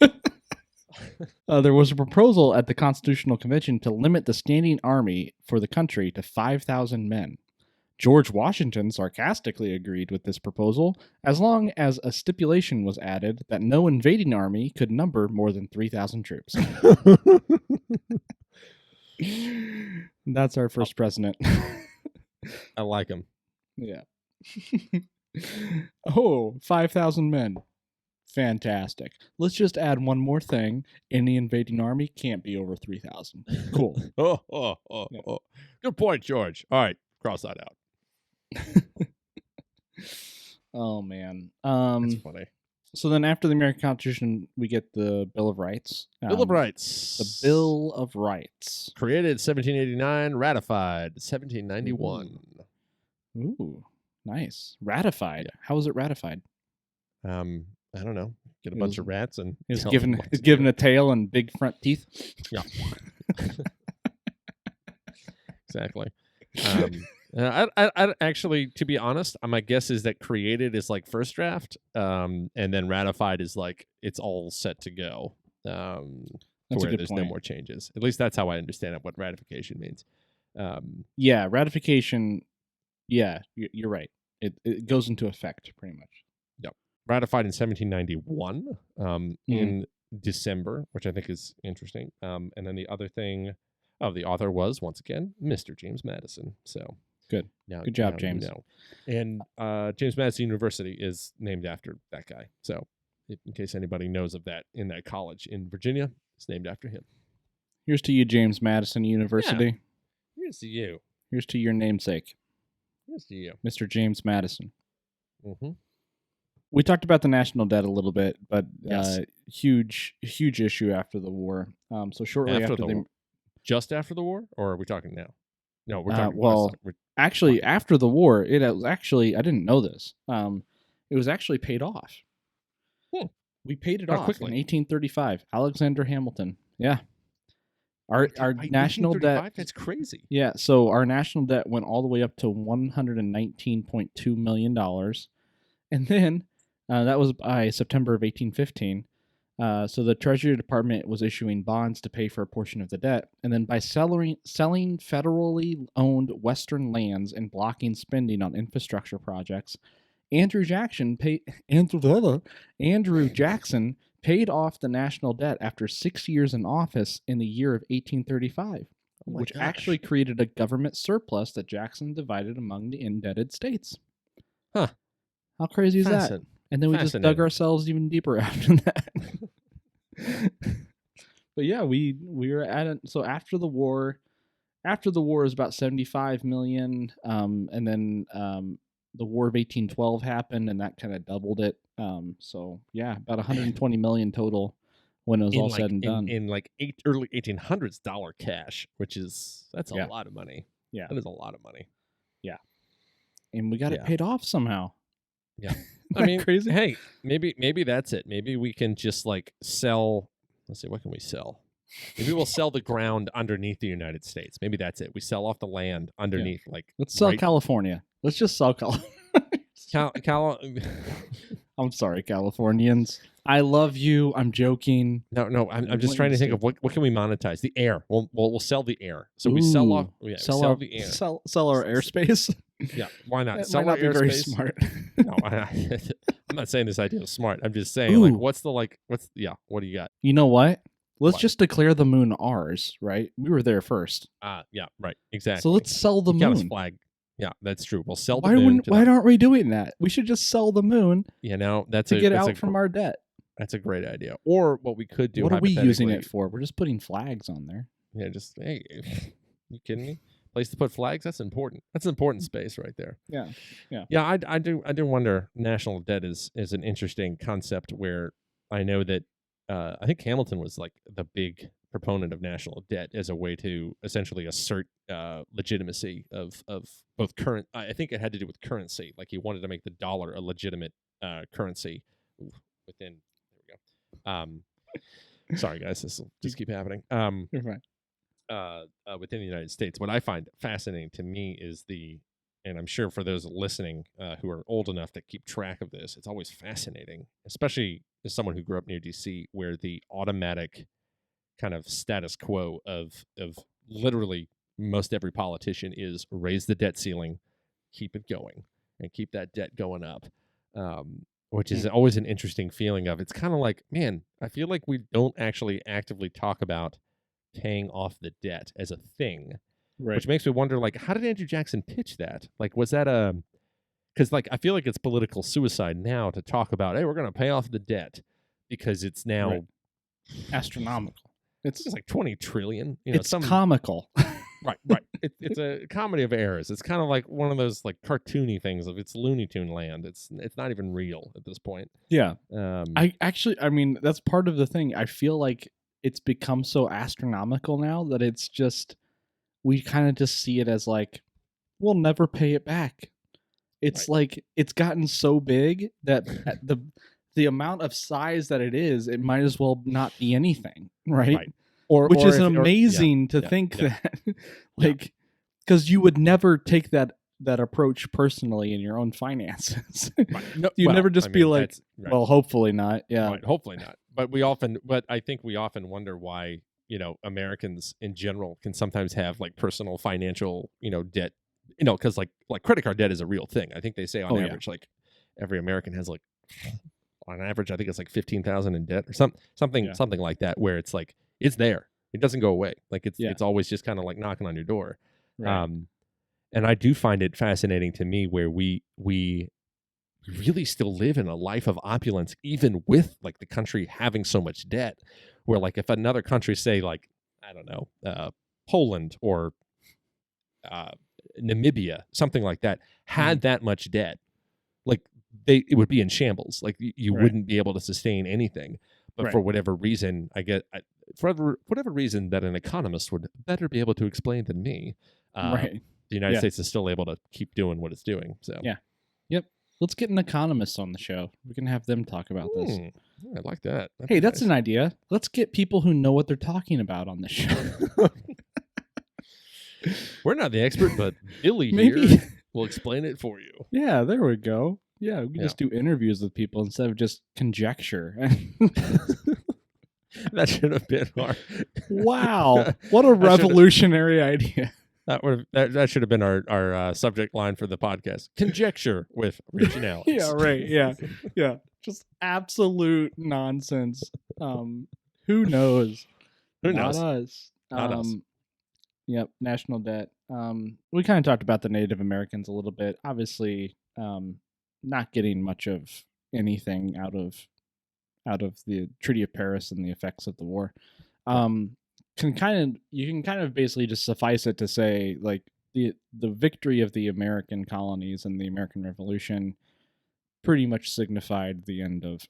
[SPEAKER 1] There was a proposal at the Constitutional Convention to limit the standing army for the country to 5,000 men. George Washington sarcastically agreed with this proposal, as long as a stipulation was added that no invading army could number more than 3,000 troops. That's our first president.
[SPEAKER 2] I like him.
[SPEAKER 1] Yeah. 5,000 men. Fantastic. Let's just add one more thing. Any invading army can't be over 3,000. Cool.
[SPEAKER 2] Oh. Good point, George. All right, cross that out.
[SPEAKER 1] Oh, man.
[SPEAKER 2] That's funny.
[SPEAKER 1] So then after the American Constitution, we get the Bill of Rights.
[SPEAKER 2] Bill of Rights.
[SPEAKER 1] The Bill of Rights.
[SPEAKER 2] Created 1789, ratified 1791.
[SPEAKER 1] Ooh, nice. Ratified. Yeah. How was it ratified?
[SPEAKER 2] I don't know. Get a bunch of rats and
[SPEAKER 1] it was given a tail and big front teeth.
[SPEAKER 2] Yeah. Exactly. I actually, to be honest, my guess is that created is like first draft, and then ratified is like it's all set to go.
[SPEAKER 1] That's
[SPEAKER 2] where
[SPEAKER 1] a good
[SPEAKER 2] there's
[SPEAKER 1] point.
[SPEAKER 2] no more changes. At least that's how I understand it. What ratification means.
[SPEAKER 1] Yeah, ratification Yeah, you're right. It goes into effect pretty much.
[SPEAKER 2] Yep. Ratified in 1791 in December, which I think is interesting. And then the other thing, the author was, once again, Mr. James Madison. So
[SPEAKER 1] good. Good job, James.
[SPEAKER 2] You know. And James Madison University is named after that guy. So in case anybody knows of that, in that college in Virginia, it's named after him.
[SPEAKER 1] Here's to you, James Madison University.
[SPEAKER 2] Yeah. Here's to you.
[SPEAKER 1] Here's to your namesake.
[SPEAKER 2] Here's to you.
[SPEAKER 1] Mr. James Madison.
[SPEAKER 2] Mm-hmm.
[SPEAKER 1] We talked about the national debt a little bit, but
[SPEAKER 2] yes.
[SPEAKER 1] huge issue after the war. So shortly after
[SPEAKER 2] just after the war, or are we talking now? No, we're talking.
[SPEAKER 1] Actually, after the war, it was actually, I didn't know this. It was actually paid off. We paid it off quickly. In 1835. Alexander Hamilton. Yeah. Our national debt.
[SPEAKER 2] That's crazy.
[SPEAKER 1] Yeah. So our national debt went all the way up to $119.2 million. And then that was by September of 1815. So the Treasury Department was issuing bonds to pay for a portion of the debt. And then by selling federally owned Western lands and blocking spending on infrastructure projects, Andrew Jackson paid off the national debt after 6 years in office in the year of 1835, which actually created a government surplus that Jackson divided among the indebted states.
[SPEAKER 2] Huh.
[SPEAKER 1] How crazy is that? And then we just dug ourselves even deeper after that. But yeah, we were at it. So after the war is about 75 million. And then the War of 1812 happened, and that kind of doubled it. So yeah, about 120 million total when it was all said and done.
[SPEAKER 2] In like early 1800s dollar cash, that's a lot of money.
[SPEAKER 1] Yeah,
[SPEAKER 2] that is a lot of money.
[SPEAKER 1] Yeah, and we got it paid off somehow.
[SPEAKER 2] Yeah. I mean,
[SPEAKER 1] crazy.
[SPEAKER 2] Hey, maybe that's it. Maybe we can just like sell. Let's see, what can we sell? Maybe we'll sell the ground underneath the United States. Maybe that's it. We sell off the land underneath. Yeah. Like,
[SPEAKER 1] let's sell California. Let's just sell California. I'm sorry, Californians. I love you. I'm joking.
[SPEAKER 2] No. I'm just trying to think of what can we monetize? The air. We'll sell the air. So we sell off. Yeah, sell the air.
[SPEAKER 1] Sell our airspace.
[SPEAKER 2] Yeah, why not?
[SPEAKER 1] That might not be very smart.
[SPEAKER 2] No, I'm not saying this idea is smart. I'm just saying, what do you got?
[SPEAKER 1] You know what? Let's just declare the moon ours, right? We were there first.
[SPEAKER 2] Yeah, right, exactly.
[SPEAKER 1] So let's sell the moon.
[SPEAKER 2] Flag. Yeah, that's true. We'll sell the moon.
[SPEAKER 1] Why aren't we doing that? We should just sell the moon.
[SPEAKER 2] You know, to
[SPEAKER 1] get out from our debt.
[SPEAKER 2] That's a great idea. Or what we could do.
[SPEAKER 1] What are we using it for? We're just putting flags on there.
[SPEAKER 2] Yeah, hey, you kidding me? Place to put flags. That's important. That's an important space right there.
[SPEAKER 1] Yeah.
[SPEAKER 2] I do wonder. National debt is an interesting concept where I know that I think Hamilton was like the big proponent of national debt as a way to essentially assert legitimacy of both current. I think it had to do with currency. Like he wanted to make the dollar a legitimate currency within. There we go. Sorry guys, this will just keep happening.
[SPEAKER 1] You're fine.
[SPEAKER 2] Within the United States, what I find fascinating to me is and I'm sure for those listening who are old enough to keep track of this, it's always fascinating, especially as someone who grew up near DC, where the automatic kind of status quo of literally most every politician is raise the debt ceiling, keep it going, and keep that debt going up, which is always an interesting feeling of. It's kind of like, man, I feel like we don't actually actively talk about paying off the debt as a thing, right? Which makes me wonder, like, how did Andrew Jackson pitch that? Like, was that because like I feel like it's political suicide now to talk about, hey, we're going to pay off the debt because it's now
[SPEAKER 1] astronomical.
[SPEAKER 2] It's just like 20 trillion.
[SPEAKER 1] It's comical.
[SPEAKER 2] Right. It's a comedy of errors. It's kind of like one of those like cartoony things of it's Looney Tune land. It's not even real at this point.
[SPEAKER 1] Yeah. I mean, that's part of the thing. I feel like it's become so astronomical now that it's just, we kind of just see it as like, we'll never pay it back. It's like, it's gotten so big that the amount of size that it is, it might as well not be anything, right? Which is amazing to think that, like, because you would never take that approach personally in your own finances. No, you'd never just be like, well, hopefully not. Yeah,
[SPEAKER 2] hopefully not. But I think we often wonder why, Americans in general can sometimes have like personal financial, debt because like credit card debt is a real thing. I think they say on average, like every American has like on average, I think it's like 15,000 in debt or something like that, where it's like it's there, it doesn't go away. Like it's always just kind of like knocking on your door.
[SPEAKER 1] Right.
[SPEAKER 2] And I do find it fascinating to me where we really still live in a life of opulence, even with like the country having so much debt. Where like if another country, say like I don't know, Poland or Namibia, something like that, had that much debt, like it would be in shambles. Like you wouldn't be able to sustain anything. But for whatever reason, for whatever reason that an economist would better be able to explain than me, the United States is still able to keep doing what it's doing. So
[SPEAKER 1] let's get an economist on the show. We can have them talk about this.
[SPEAKER 2] I like that.
[SPEAKER 1] That's an idea. Let's get people who know what they're talking about on the show.
[SPEAKER 2] We're not the expert, but Billy here will explain it for you.
[SPEAKER 1] Yeah, there we go. Yeah, we can just do interviews with people instead of just conjecture.
[SPEAKER 2] That should have been our...
[SPEAKER 1] Wow, what a revolutionary idea.
[SPEAKER 2] That should have been our subject line for the podcast. Conjecture with originality.
[SPEAKER 1] Yeah, right. Yeah. Just absolute nonsense. Who knows?
[SPEAKER 2] Who knows?
[SPEAKER 1] Not us.
[SPEAKER 2] Not us.
[SPEAKER 1] Yep, national debt. We kind of talked about the Native Americans a little bit. Obviously, not getting much of anything out of the Treaty of Paris and the effects of the war. You can kind of basically just suffice it to say like the victory of the American colonies and the American Revolution pretty much signified the end of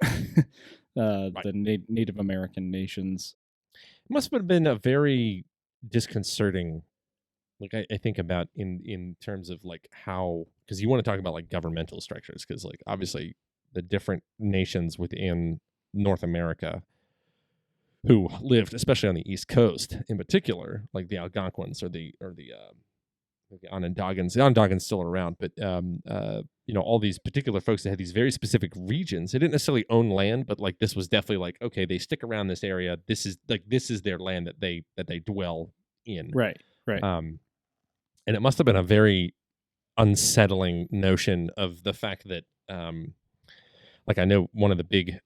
[SPEAKER 1] the Native American nations.
[SPEAKER 2] It must have been a very disconcerting, like I think about in terms of like how, because you want to talk about like governmental structures, because like obviously the different nations within North America who lived, especially on the East Coast in particular, like the Algonquins or the Onondagans. The Onondagas still around, but all these particular folks that had these very specific regions. They didn't necessarily own land, but like this was definitely like, okay, they stick around this area. This is their land that they dwell in.
[SPEAKER 1] Right.
[SPEAKER 2] And it must have been a very unsettling notion of the fact that, like I know one of the big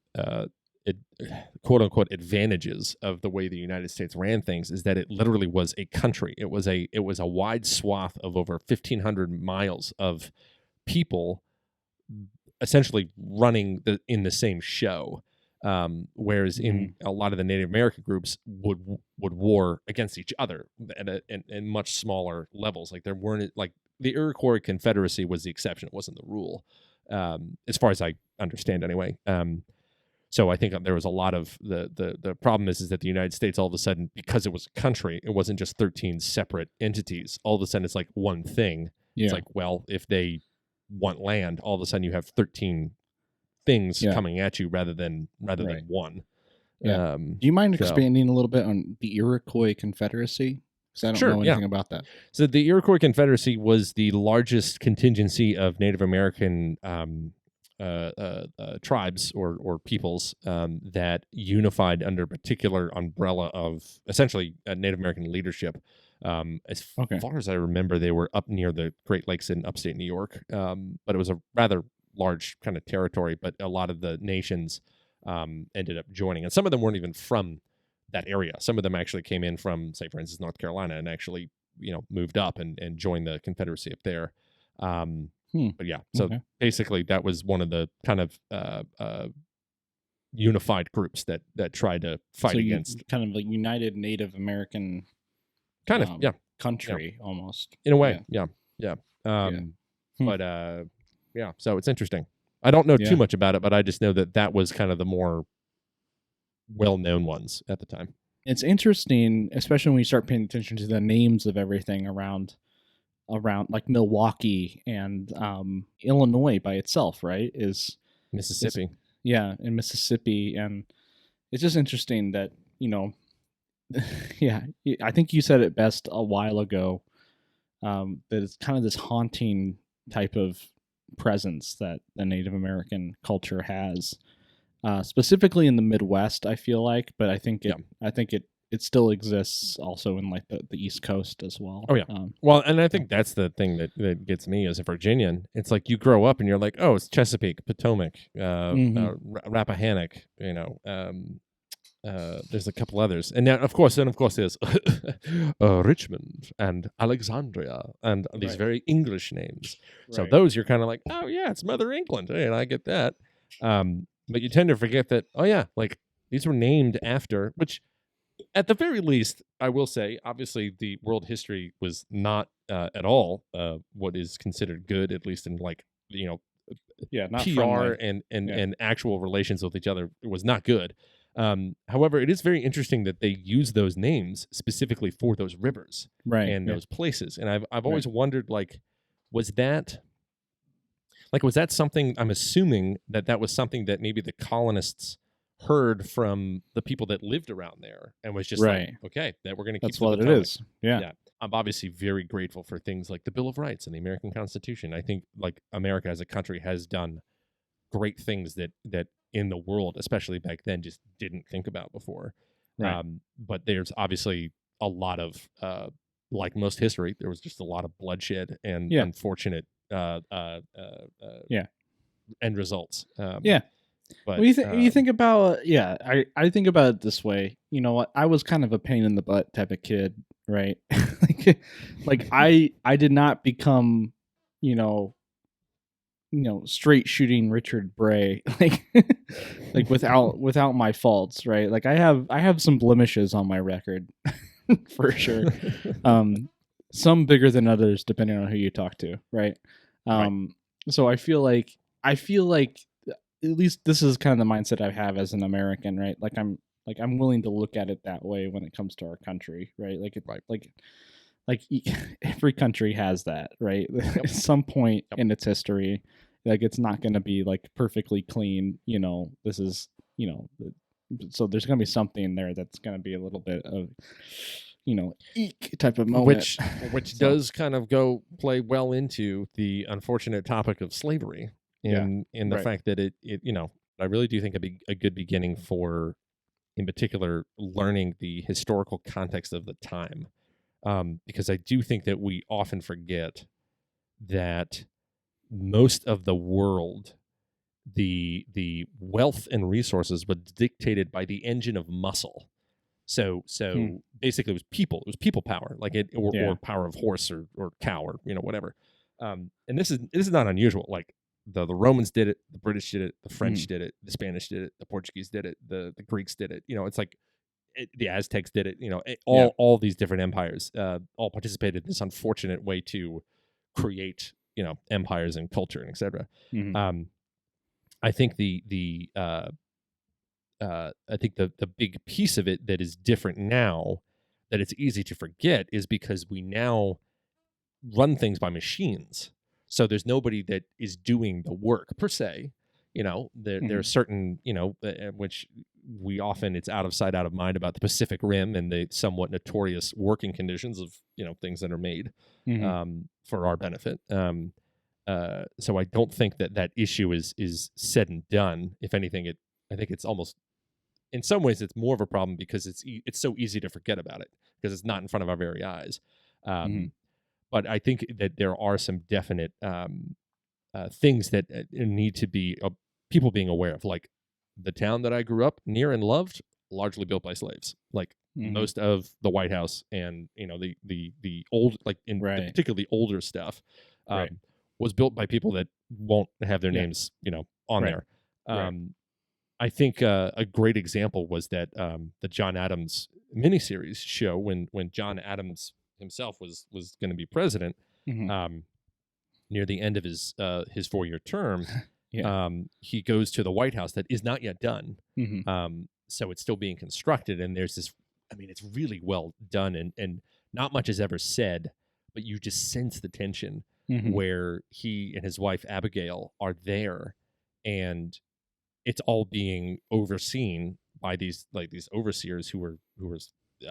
[SPEAKER 2] quote unquote advantages of the way the United States ran things is that it literally was a country. It was a wide swath of over 1,500 miles of people essentially running in the same show. Whereas in a lot of the Native American groups would war against each other at much smaller levels. Like there weren't, like the Iroquois Confederacy was the exception. It wasn't the rule, as far as I understand anyway. So I think there was a lot of the problem is that the United States all of a sudden, because it was a country, it wasn't just 13 separate entities. All of a sudden it's like one thing. Yeah. It's like, well, if they want land, all of a sudden you have 13 things coming at you rather than one.
[SPEAKER 1] Yeah. Do you mind expanding a little bit on the Iroquois Confederacy? Because I don't know anything about that.
[SPEAKER 2] So the Iroquois Confederacy was the largest contingency of Native American tribes or peoples that unified under a particular umbrella of essentially Native American leadership. As far as I remember, they were up near the Great Lakes in upstate New York, but it was a rather large kind of territory. But a lot of the nations ended up joining, and some of them weren't even from that area. Some of them actually came in from, say, for instance, North Carolina, and actually moved up and joined the Confederacy up there. But yeah, so basically that was one of the kind of unified groups that tried to fight against
[SPEAKER 1] kind of like United Native American
[SPEAKER 2] kind of
[SPEAKER 1] country almost
[SPEAKER 2] in a way. But so it's interesting. I don't know too much about it, but I just know that was kind of the more well-known ones at the time.
[SPEAKER 1] It's interesting, especially when you start paying attention to the names of everything around like Milwaukee and Illinois by itself, right? Is
[SPEAKER 2] Mississippi.
[SPEAKER 1] In Mississippi. And it's just interesting that, I think you said it best a while ago, that it's kind of this haunting type of presence that the Native American culture has, specifically in the Midwest, I feel like, but I think it it still exists also in like the East Coast as well.
[SPEAKER 2] Oh yeah. Well, and I think that's the thing that gets me as a Virginian. It's like you grow up and you're like, oh, it's Chesapeake, Potomac, Rappahannock, there's a couple others, and now of course there's Richmond and Alexandria and these very English names. So those you're kind of like, oh yeah, it's Mother England, and I get that. But you tend to forget that, oh yeah, like these were named after, which at the very least, I will say, obviously the world history was not at all what is considered good, at least in like,
[SPEAKER 1] not
[SPEAKER 2] PR
[SPEAKER 1] friendly.
[SPEAKER 2] and actual relations with each other. It was not good. However, it is very interesting that they use those names specifically for those rivers and those places. And I've always wondered, like, was that something? I'm assuming that was something that maybe the colonists heard from the people that lived around there and was just like, okay, that we're going to keep.
[SPEAKER 1] That's what it is. Yeah.
[SPEAKER 2] I'm obviously very grateful for things like the Bill of Rights and the American Constitution. I think like America as a country has done great things that in the world, especially back then, just didn't think about before. But there's obviously a lot of, like most history, there was just a lot of bloodshed and unfortunate end results.
[SPEAKER 1] But you think about I think about it this way. You know what? I was kind of a pain in the butt type of kid, right? like I did not become, straight shooting Richard Bray like without my faults, right? Like I have some blemishes on my record for sure. Some bigger than others depending on who you talk to, right? So I feel like at least this is kind of the mindset I have as an American, right? Like I'm willing to look at it that way when it comes to our country, right? Like every country has that, right? At some point in its history, like it's not going to be like perfectly clean, this is, so there's going to be something there that's going to be a little bit of, eek type of moment.
[SPEAKER 2] Which does kind of play well into the unfortunate topic of slavery. In the fact that it I really do think a good beginning for, in particular, learning the historical context of the time, because I do think that we often forget that most of the world, the wealth and resources was dictated by the engine of muscle. So basically, it was people power, like or power of horse or cow or whatever. And this is not unusual. Like the Romans did it, the British did it, the French did it, the Spanish did it, the Portuguese did it, the Greeks did it. It's like the Aztecs did it. All these different empires all participated in this unfortunate way to create empires and culture and etc. I think I think the big piece of it that is different now, that it's easy to forget, is because we now run things by machines. So there's nobody that is doing the work per se. There are certain, which we often, it's out of sight, out of mind about the Pacific Rim and the somewhat notorious working conditions of, things that are made for our benefit. So I don't think that issue is said and done. If anything, I think it's almost, in some ways, it's more of a problem because it's so easy to forget about it because it's not in front of our very eyes. But I think that there are some definite things that need to be people being aware of, like the town that I grew up near and loved, largely built by slaves. Like most of the White House and the old, like particularly older stuff, was built by people that won't have their names on there. I think a great example was that the John Adams miniseries show when John Adams himself was going to be president, near the end of his 4-year term. He goes to the White House that is not yet done. So it's still being constructed, and there's this, it's really well done, and not much is ever said, but you just sense the tension where he and his wife Abigail are there, and it's all being overseen by these overseers who were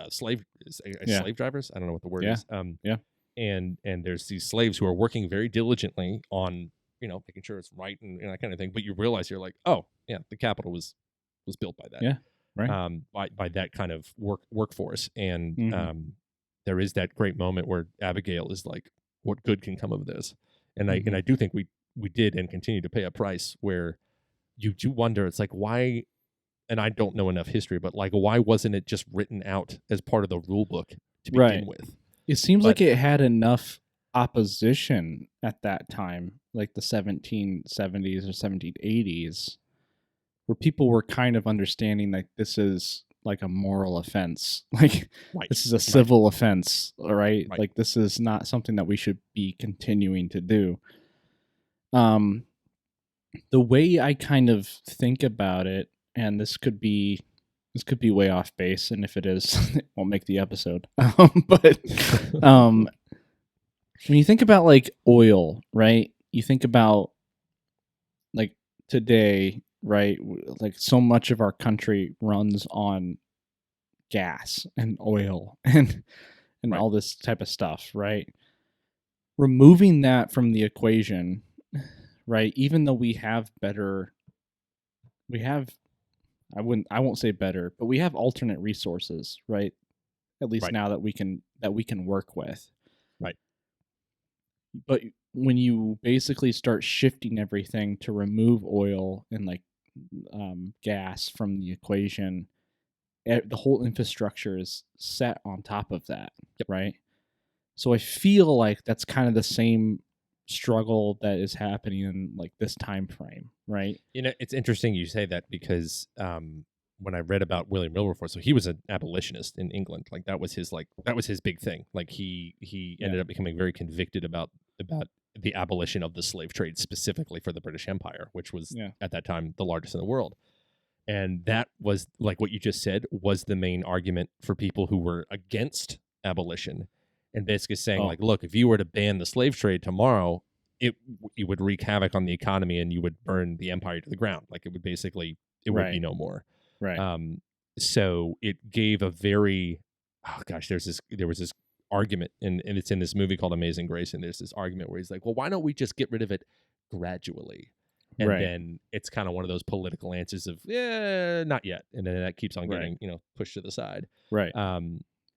[SPEAKER 2] slave drivers. I don't know what the word is. And there's these slaves who are working very diligently on making sure it's right and that kind of thing. But you realize, you're like, oh yeah, the Capitol was built by that. by that kind of workforce. And
[SPEAKER 1] Mm-hmm.
[SPEAKER 2] there is that great moment where Abigail is like, "What good can come of this?" And
[SPEAKER 1] Mm-hmm.
[SPEAKER 2] I do think we did and continue to pay a price where you do wonder. It's like, why? And I don't know enough history, but like, why wasn't it just written out as part of the rule book to begin with?
[SPEAKER 1] It seems
[SPEAKER 2] But
[SPEAKER 1] like it had enough opposition at that time, like the 1770s or 1780s, where people were kind of understanding that this is like a moral offense. Like this is a civil offense, all right? Like this is not something that we should be continuing to do. The way I kind of think about it, and this could be way off base, and if it is, it won't make the episode. But when you think about like oil, right? You think about like today, right? Like so much of our country runs on gas and oil and all this type of stuff, right? Removing that from the equation, right? Even though we have I won't say better, but we have alternate resources, right? At least now that we can work with.
[SPEAKER 2] Right.
[SPEAKER 1] But when you basically start shifting everything to remove oil and like gas from the equation, the whole infrastructure is set on top of that, right? So I feel like that's kind of the same struggle that is happening in like this time frame, right?
[SPEAKER 2] You know, it's interesting you say that because when I read about William Wilberforce, so he was an abolitionist in England. Like that was his big thing. Like he ended up becoming very convicted about the abolition of the slave trade specifically for the British Empire, which was at that time the largest in the world. And that was like what you just said was the main argument for people who were against abolition, and basically saying like, look, if you were to ban the slave trade tomorrow, it would wreak havoc on the economy and you would burn the empire to the ground. Like it would basically would be no more.
[SPEAKER 1] Right.
[SPEAKER 2] So it gave a very there was this argument and it's in this movie called Amazing Grace, and there's this argument where he's like, well, why don't we just get rid of it gradually? And then it's kind of one of those political answers of, not yet. And then that keeps on getting, pushed to the side.
[SPEAKER 1] Right.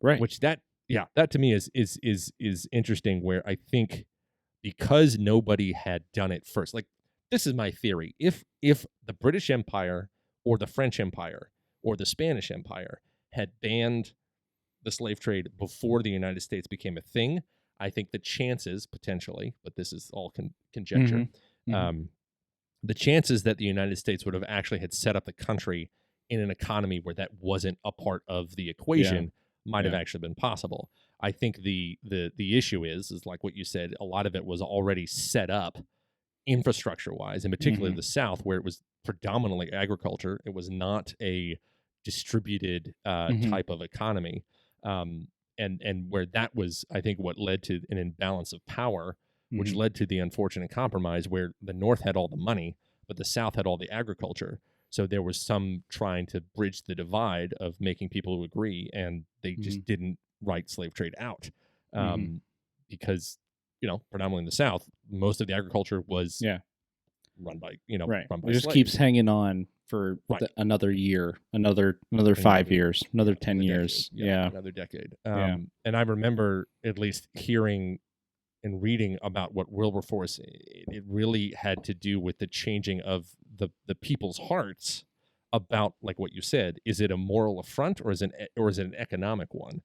[SPEAKER 2] Which that to me is interesting, where I think because nobody had done it first, like this is my theory. If the British Empire or the French Empire or the Spanish Empire had banned the slave trade before the United States became a thing, I think the chances potentially, but this is all conjecture, the chances that the United States would have actually had set up the country in an economy where that wasn't a part of the equation might have actually been possible. I think the issue is like what you said, a lot of it was already set up infrastructure wise, and particularly the South, where it was predominantly agriculture. It was not a distributed type of economy. And where that was, I think, what led to an imbalance of power, which led to the unfortunate compromise where the North had all the money, but the South had all the agriculture. So there was some trying to bridge the divide of making people who agree, and they just didn't write slave trade out because, predominantly in the South, most of the agriculture was run by, run by
[SPEAKER 1] it just
[SPEAKER 2] slaves.
[SPEAKER 1] keeps hanging on for another year, another 5 years, another 10 years.
[SPEAKER 2] Another decade. And I remember at least hearing and reading about what Wilberforce, it really had to do with the changing of the people's hearts about, like what you said, is it a moral affront or is it an economic one?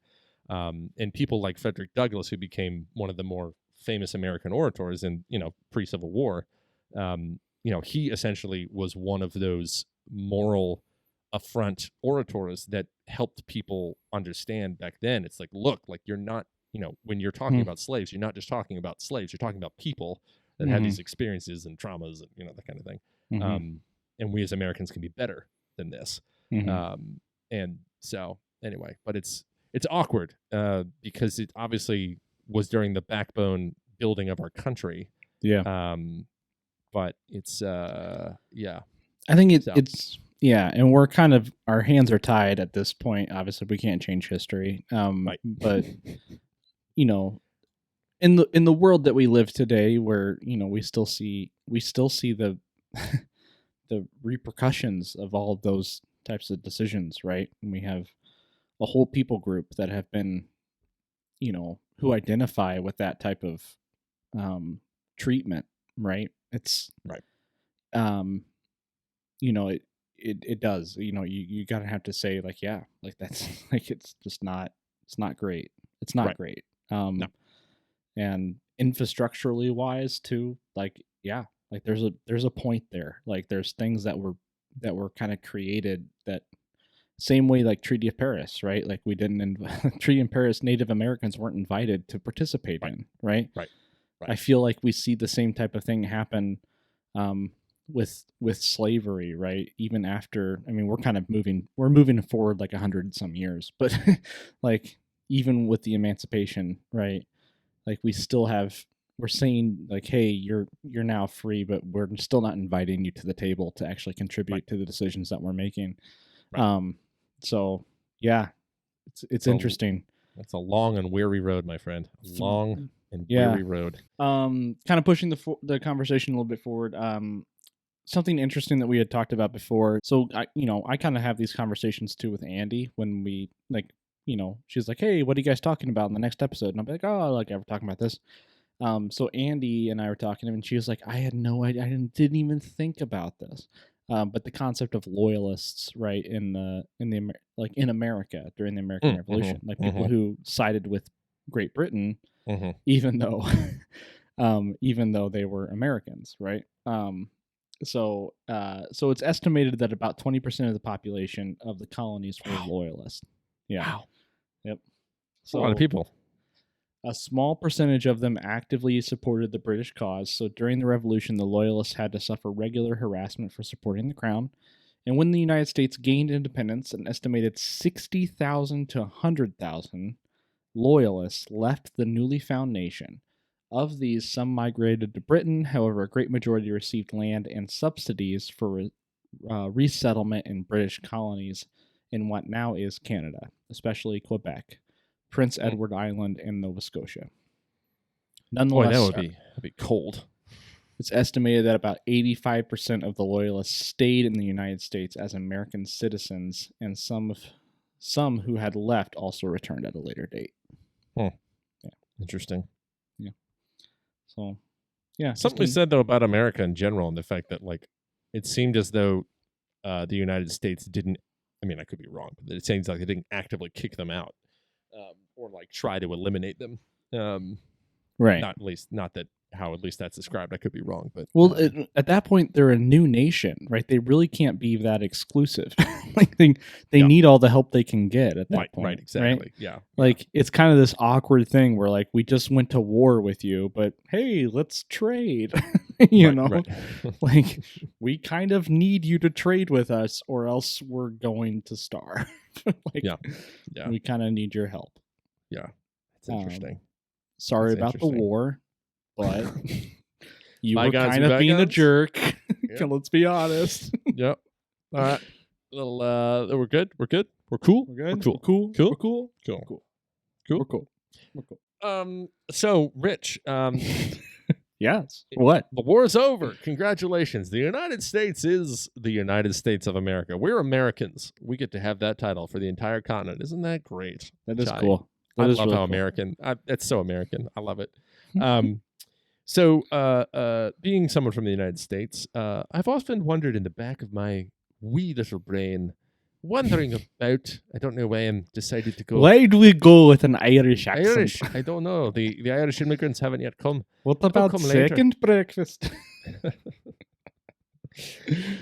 [SPEAKER 2] And people like Frederick Douglass, who became one of the more famous American orators in, pre-Civil War, he essentially was one of those moral affront orators that helped people understand back then. It's like, look, like you're not, when you're talking about slaves, you're not just talking about slaves, you're talking about people that have these experiences and traumas and, that kind of thing. And we as Americans can be better than this. And so anyway, but it's awkward because it obviously was during the backbone building of our country. But it's
[SPEAKER 1] I think it's and we're kind of, our hands are tied at this point. Obviously we can't change history. But in the world that we live today, where we still see the the repercussions of all of those types of decisions, right? And we have a whole people group that have been, who identify with that type of treatment, right? It's
[SPEAKER 2] right.
[SPEAKER 1] It does. You gotta have to say like, yeah, like that's like it's not great. It's not great.
[SPEAKER 2] No.
[SPEAKER 1] And infrastructurally wise too, like yeah, like there's a point there. Like there's things that were kind of created that same way like Treaty of Paris, right? Like we didn't Treaty of Paris, Native Americans weren't invited to participate in, right?
[SPEAKER 2] Right.
[SPEAKER 1] I feel like we see the same type of thing happen with slavery, right? Even after, I mean, we're moving forward like 100 some years, but like even with the emancipation, right? Like we're saying like, hey, you're now free, but we're still not inviting you to the table to actually contribute to the decisions that we're making. Right. So yeah, it's interesting.
[SPEAKER 2] It's a long and weary road, my friend. Long and weary road.
[SPEAKER 1] Kind of pushing the conversation a little bit forward. Something interesting that we had talked about before. So I kind of have these conversations too with Andy when we like, she's like, hey, what are you guys talking about in the next episode? And I'll be like, oh, like we're talking about this. So Andy and I were talking, and she was like, I had no idea. I didn't even think about this. But the concept of loyalists, right, in America during the American Revolution, like people who sided with Great Britain, even though they were Americans, right? So it's estimated that about 20% of the population of the colonies were loyalists. Yeah.
[SPEAKER 2] Wow.
[SPEAKER 1] Yep.
[SPEAKER 2] So a lot of people.
[SPEAKER 1] A small percentage of them actively supported the British cause, so during the Revolution, the Loyalists had to suffer regular harassment for supporting the Crown. And when the United States gained independence, an estimated 60,000 to 100,000 Loyalists left the newly found nation. Of these, some migrated to Britain, however, a great majority received land and subsidies for resettlement in British colonies in what now is Canada, especially Quebec, Prince Edward Island, and Nova Scotia. Nonetheless,
[SPEAKER 2] that would be cold.
[SPEAKER 1] It's estimated that about 85% of the Loyalists stayed in the United States as American citizens, and some who had left also returned at a later date.
[SPEAKER 2] Yeah. Interesting.
[SPEAKER 1] Yeah. So, yeah.
[SPEAKER 2] Something we said though about America in general, and the fact that like it seemed as though the United States didn't. I mean, I could be wrong, but it seems like they didn't actively kick them out. Or like try to eliminate them,
[SPEAKER 1] right?
[SPEAKER 2] Not that how at least that's described. I could be wrong, but
[SPEAKER 1] at that point they're a new nation, right? They really can't be that exclusive. Like they need all the help they can get at that point,
[SPEAKER 2] right? Exactly.
[SPEAKER 1] Right?
[SPEAKER 2] Yeah.
[SPEAKER 1] Like it's kind of this awkward thing where like we just went to war with you, but hey, let's trade. Right. Like we kind of need you to trade with us, or else we're going to starve. Like, yeah. We kind of need your help.
[SPEAKER 2] Yeah, it's interesting.
[SPEAKER 1] Sorry about the war, but you were kind of being a jerk. Yep. Let's be honest.
[SPEAKER 2] Yep. All right. We're good. We're good. We're cool.
[SPEAKER 1] We're good.
[SPEAKER 2] We're cool.
[SPEAKER 1] Cool.
[SPEAKER 2] We're cool. Cool.
[SPEAKER 1] Cool.
[SPEAKER 2] Cool.
[SPEAKER 1] We're cool. We're cool.
[SPEAKER 2] So, Rich.
[SPEAKER 1] Yes. What?
[SPEAKER 2] The war is over. Congratulations. The United States is the United States of America. We're Americans. We get to have that title for the entire continent. Isn't that great?
[SPEAKER 1] That is cool.
[SPEAKER 2] I love how cool. American. It's so American. I love it. So, being someone from the United States, I've often wondered in the back of my wee little brain, wondering about, I don't know why I decided to go.
[SPEAKER 1] Why do we go with an Irish accent?
[SPEAKER 2] Irish, I don't know. The Irish immigrants haven't yet come.
[SPEAKER 1] What about second breakfast?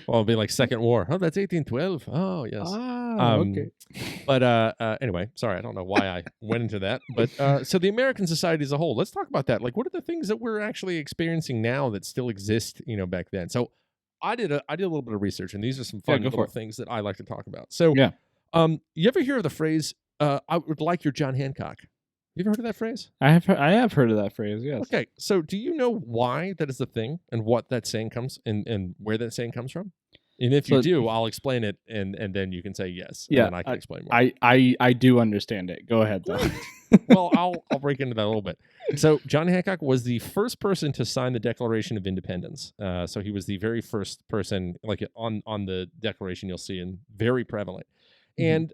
[SPEAKER 2] Well, it'll be like Second War. Oh, that's 1812. Oh, yes.
[SPEAKER 1] Okay.
[SPEAKER 2] But anyway, sorry, I don't know why I went into that. But so the American society as a whole, let's talk about that. Like, what are the things that we're actually experiencing now that still exist, back then? So I did a little bit of research, and these are some fun little things that I like to talk about. So, you ever hear of the phrase, I would like your John Hancock? You ever heard of that phrase?
[SPEAKER 1] I have heard of that phrase, yes.
[SPEAKER 2] Okay, so do you know why that is the thing and what that saying comes and where that saying comes from? And if you do, I'll explain it, and then you can say yes.
[SPEAKER 1] Yeah,
[SPEAKER 2] and then I can explain more.
[SPEAKER 1] I do understand it. Go ahead, though.
[SPEAKER 2] Well, I'll break into that a little bit. So John Hancock was the first person to sign the Declaration of Independence. So he was the very first person, like on the Declaration, you'll see, and very prevalent. And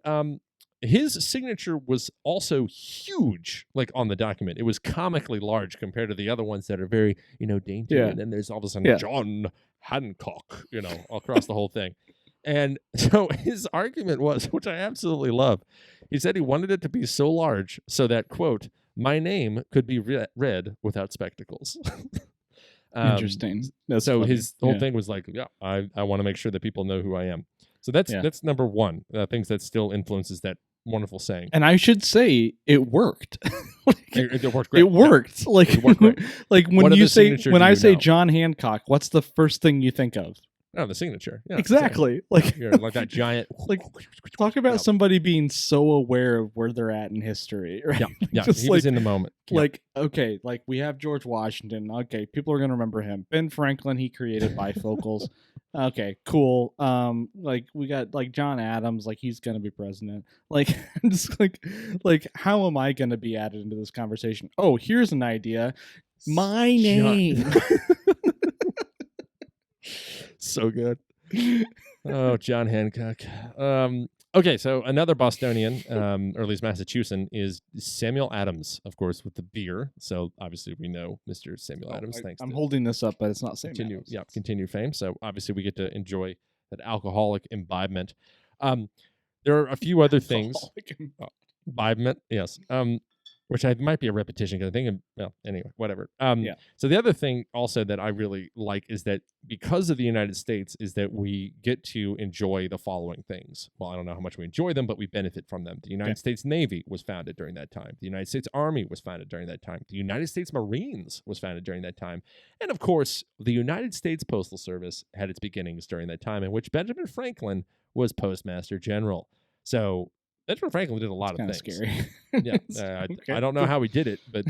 [SPEAKER 2] his signature was also huge, like on the document. It was comically large compared to the other ones that are very, dainty.
[SPEAKER 1] Yeah.
[SPEAKER 2] And then there's all of a sudden John Hancock, across the whole thing. And so his argument was, which I absolutely love, he said he wanted it to be so large so that, quote, my name could be read without spectacles.
[SPEAKER 1] Interesting.
[SPEAKER 2] That's so funny. His whole thing was like, I want to make sure that people know who I am. So that's number one, things that still influences that wonderful saying.
[SPEAKER 1] And I should say it worked.
[SPEAKER 2] It worked great.
[SPEAKER 1] It worked.
[SPEAKER 2] Yeah. It worked great.
[SPEAKER 1] Like when you say, when I say John Hancock, what's the first thing you think of?
[SPEAKER 2] Oh, the signature. Yeah,
[SPEAKER 1] exactly. Like,
[SPEAKER 2] like that giant.
[SPEAKER 1] Like, talk about somebody being so aware of where they're at in history, right?
[SPEAKER 2] Yeah, he was in the moment.
[SPEAKER 1] Like, okay, like we have George Washington. Okay, people are gonna remember him. Ben Franklin, he created bifocals. Okay, cool. Like we got like John Adams, like he's gonna be president. Like, I'm just like how am I gonna be added into this conversation? Oh, here's an idea. My name.
[SPEAKER 2] So good. Oh, John Hancock. Okay, so another Bostonian, or at least Massachusetts, is Samuel Adams, of course, with the beer. So obviously we know Mr. Samuel Adams.
[SPEAKER 1] I'm holding this up, but it's not Samuel Adams.
[SPEAKER 2] Yeah, continue fame. So obviously we get to enjoy that alcoholic imbibement. There are a few other things. Imbibement, yes. Which might be a repetition because I think, well, anyway, whatever. So the other thing also that I really like is that because of the United States is that we get to enjoy the following things. Well, I don't know how much we enjoy them, but we benefit from them. The United States Navy was founded during that time. The United States Army was founded during that time. The United States Marines was founded during that time. And of course, the United States Postal Service had its beginnings during that time in which Benjamin Franklin was Postmaster General. So Benjamin Franklin did a lot of things.
[SPEAKER 1] Scary.
[SPEAKER 2] Yeah, I don't know how he did it, but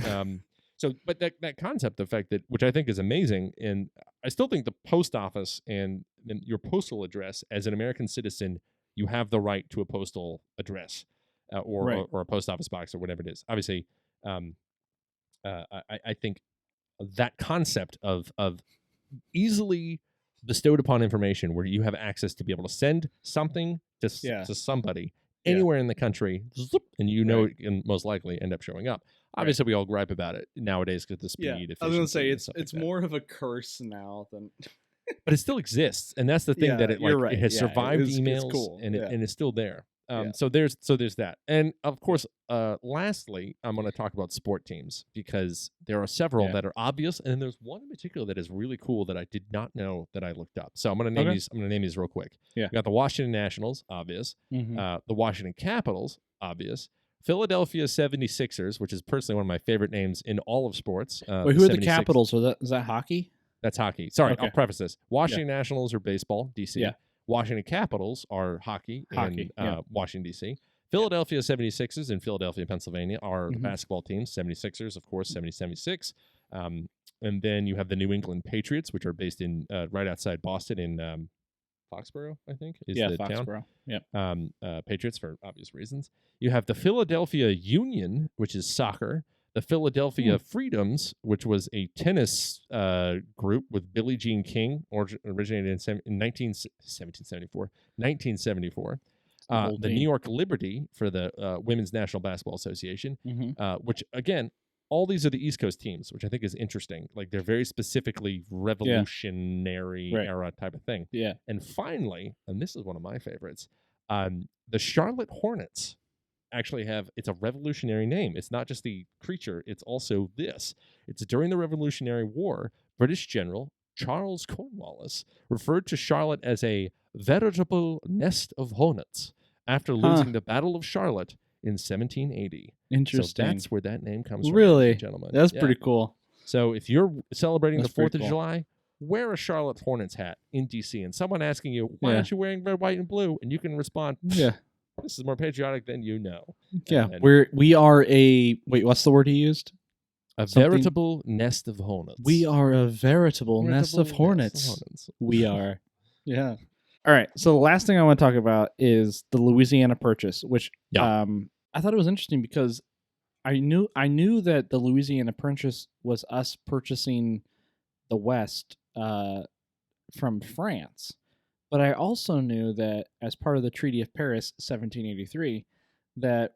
[SPEAKER 2] but that concept, the fact that, which I think is amazing, and I still think the post office and your postal address as an American citizen, you have the right to a postal address or a post office box or whatever it is. Obviously, I think that concept of easily bestowed upon information where you have access to be able to send something to somebody anywhere in the country, and it can most likely end up showing up. Obviously, we all gripe about it nowadays because the speed.
[SPEAKER 1] I was going to say it's more of a curse now than,
[SPEAKER 2] but it still exists, and that's the thing that it has survived emails,
[SPEAKER 1] cool.
[SPEAKER 2] and it's still there. So there's that, and of course, lastly, I'm going to talk about sport teams because there are several that are obvious, and then there's one in particular that is really cool that I did not know that I looked up. So I'm going to name these. I'm going to name these real quick.
[SPEAKER 1] Yeah,
[SPEAKER 2] we got the Washington Nationals, obvious. The Washington Capitals, obvious. Philadelphia 76ers, which is personally one of my favorite names in all of sports.
[SPEAKER 1] Wait, who are the Capitals? Is that hockey?
[SPEAKER 2] That's hockey. Sorry, I'll preface this. Washington Nationals are baseball, DC. Yeah. Washington Capitals are hockey in Washington, D.C. Philadelphia 76ers in Philadelphia, Pennsylvania are the basketball teams. 76ers, of course, 76. And then you have the New England Patriots, which are based in right outside Boston in Foxborough, I think, is the
[SPEAKER 1] Foxborough.
[SPEAKER 2] town. Yeah. Patriots for obvious reasons. You have the Philadelphia Union, which is soccer. The Philadelphia Freedoms, which was a tennis group with Billie Jean King, originated in 1974. The New York Liberty for the Women's National Basketball Association, which, again, all these are the East Coast teams, which I think is interesting. Like, they're very specifically revolutionary era type of thing.
[SPEAKER 1] Yeah.
[SPEAKER 2] And finally, and this is one of my favorites, the Charlotte Hornets actually it's a revolutionary name. It's not just the creature, it's also this. It's during the Revolutionary War, British General Charles Cornwallis referred to Charlotte as a veritable nest of hornets after losing the Battle of Charlotte in 1780.
[SPEAKER 1] Interesting.
[SPEAKER 2] So that's where that name comes from,
[SPEAKER 1] really,
[SPEAKER 2] gentlemen.
[SPEAKER 1] That's pretty cool.
[SPEAKER 2] So if you're celebrating the 4th of July, wear a Charlotte Hornets hat in D.C. and someone asking you, why aren't you wearing red, white, and blue? And you can respond, this is more patriotic than you know.
[SPEAKER 1] Yeah, we are a... Wait, what's the word he used?
[SPEAKER 2] A veritable nest of hornets.
[SPEAKER 1] We are a veritable nest of hornets. We are. Yeah. All right, so the last thing I want to talk about is the Louisiana Purchase, which I thought it was interesting because I knew that the Louisiana Purchase was us purchasing the West from France, but I also knew that as part of the Treaty of Paris, 1783, that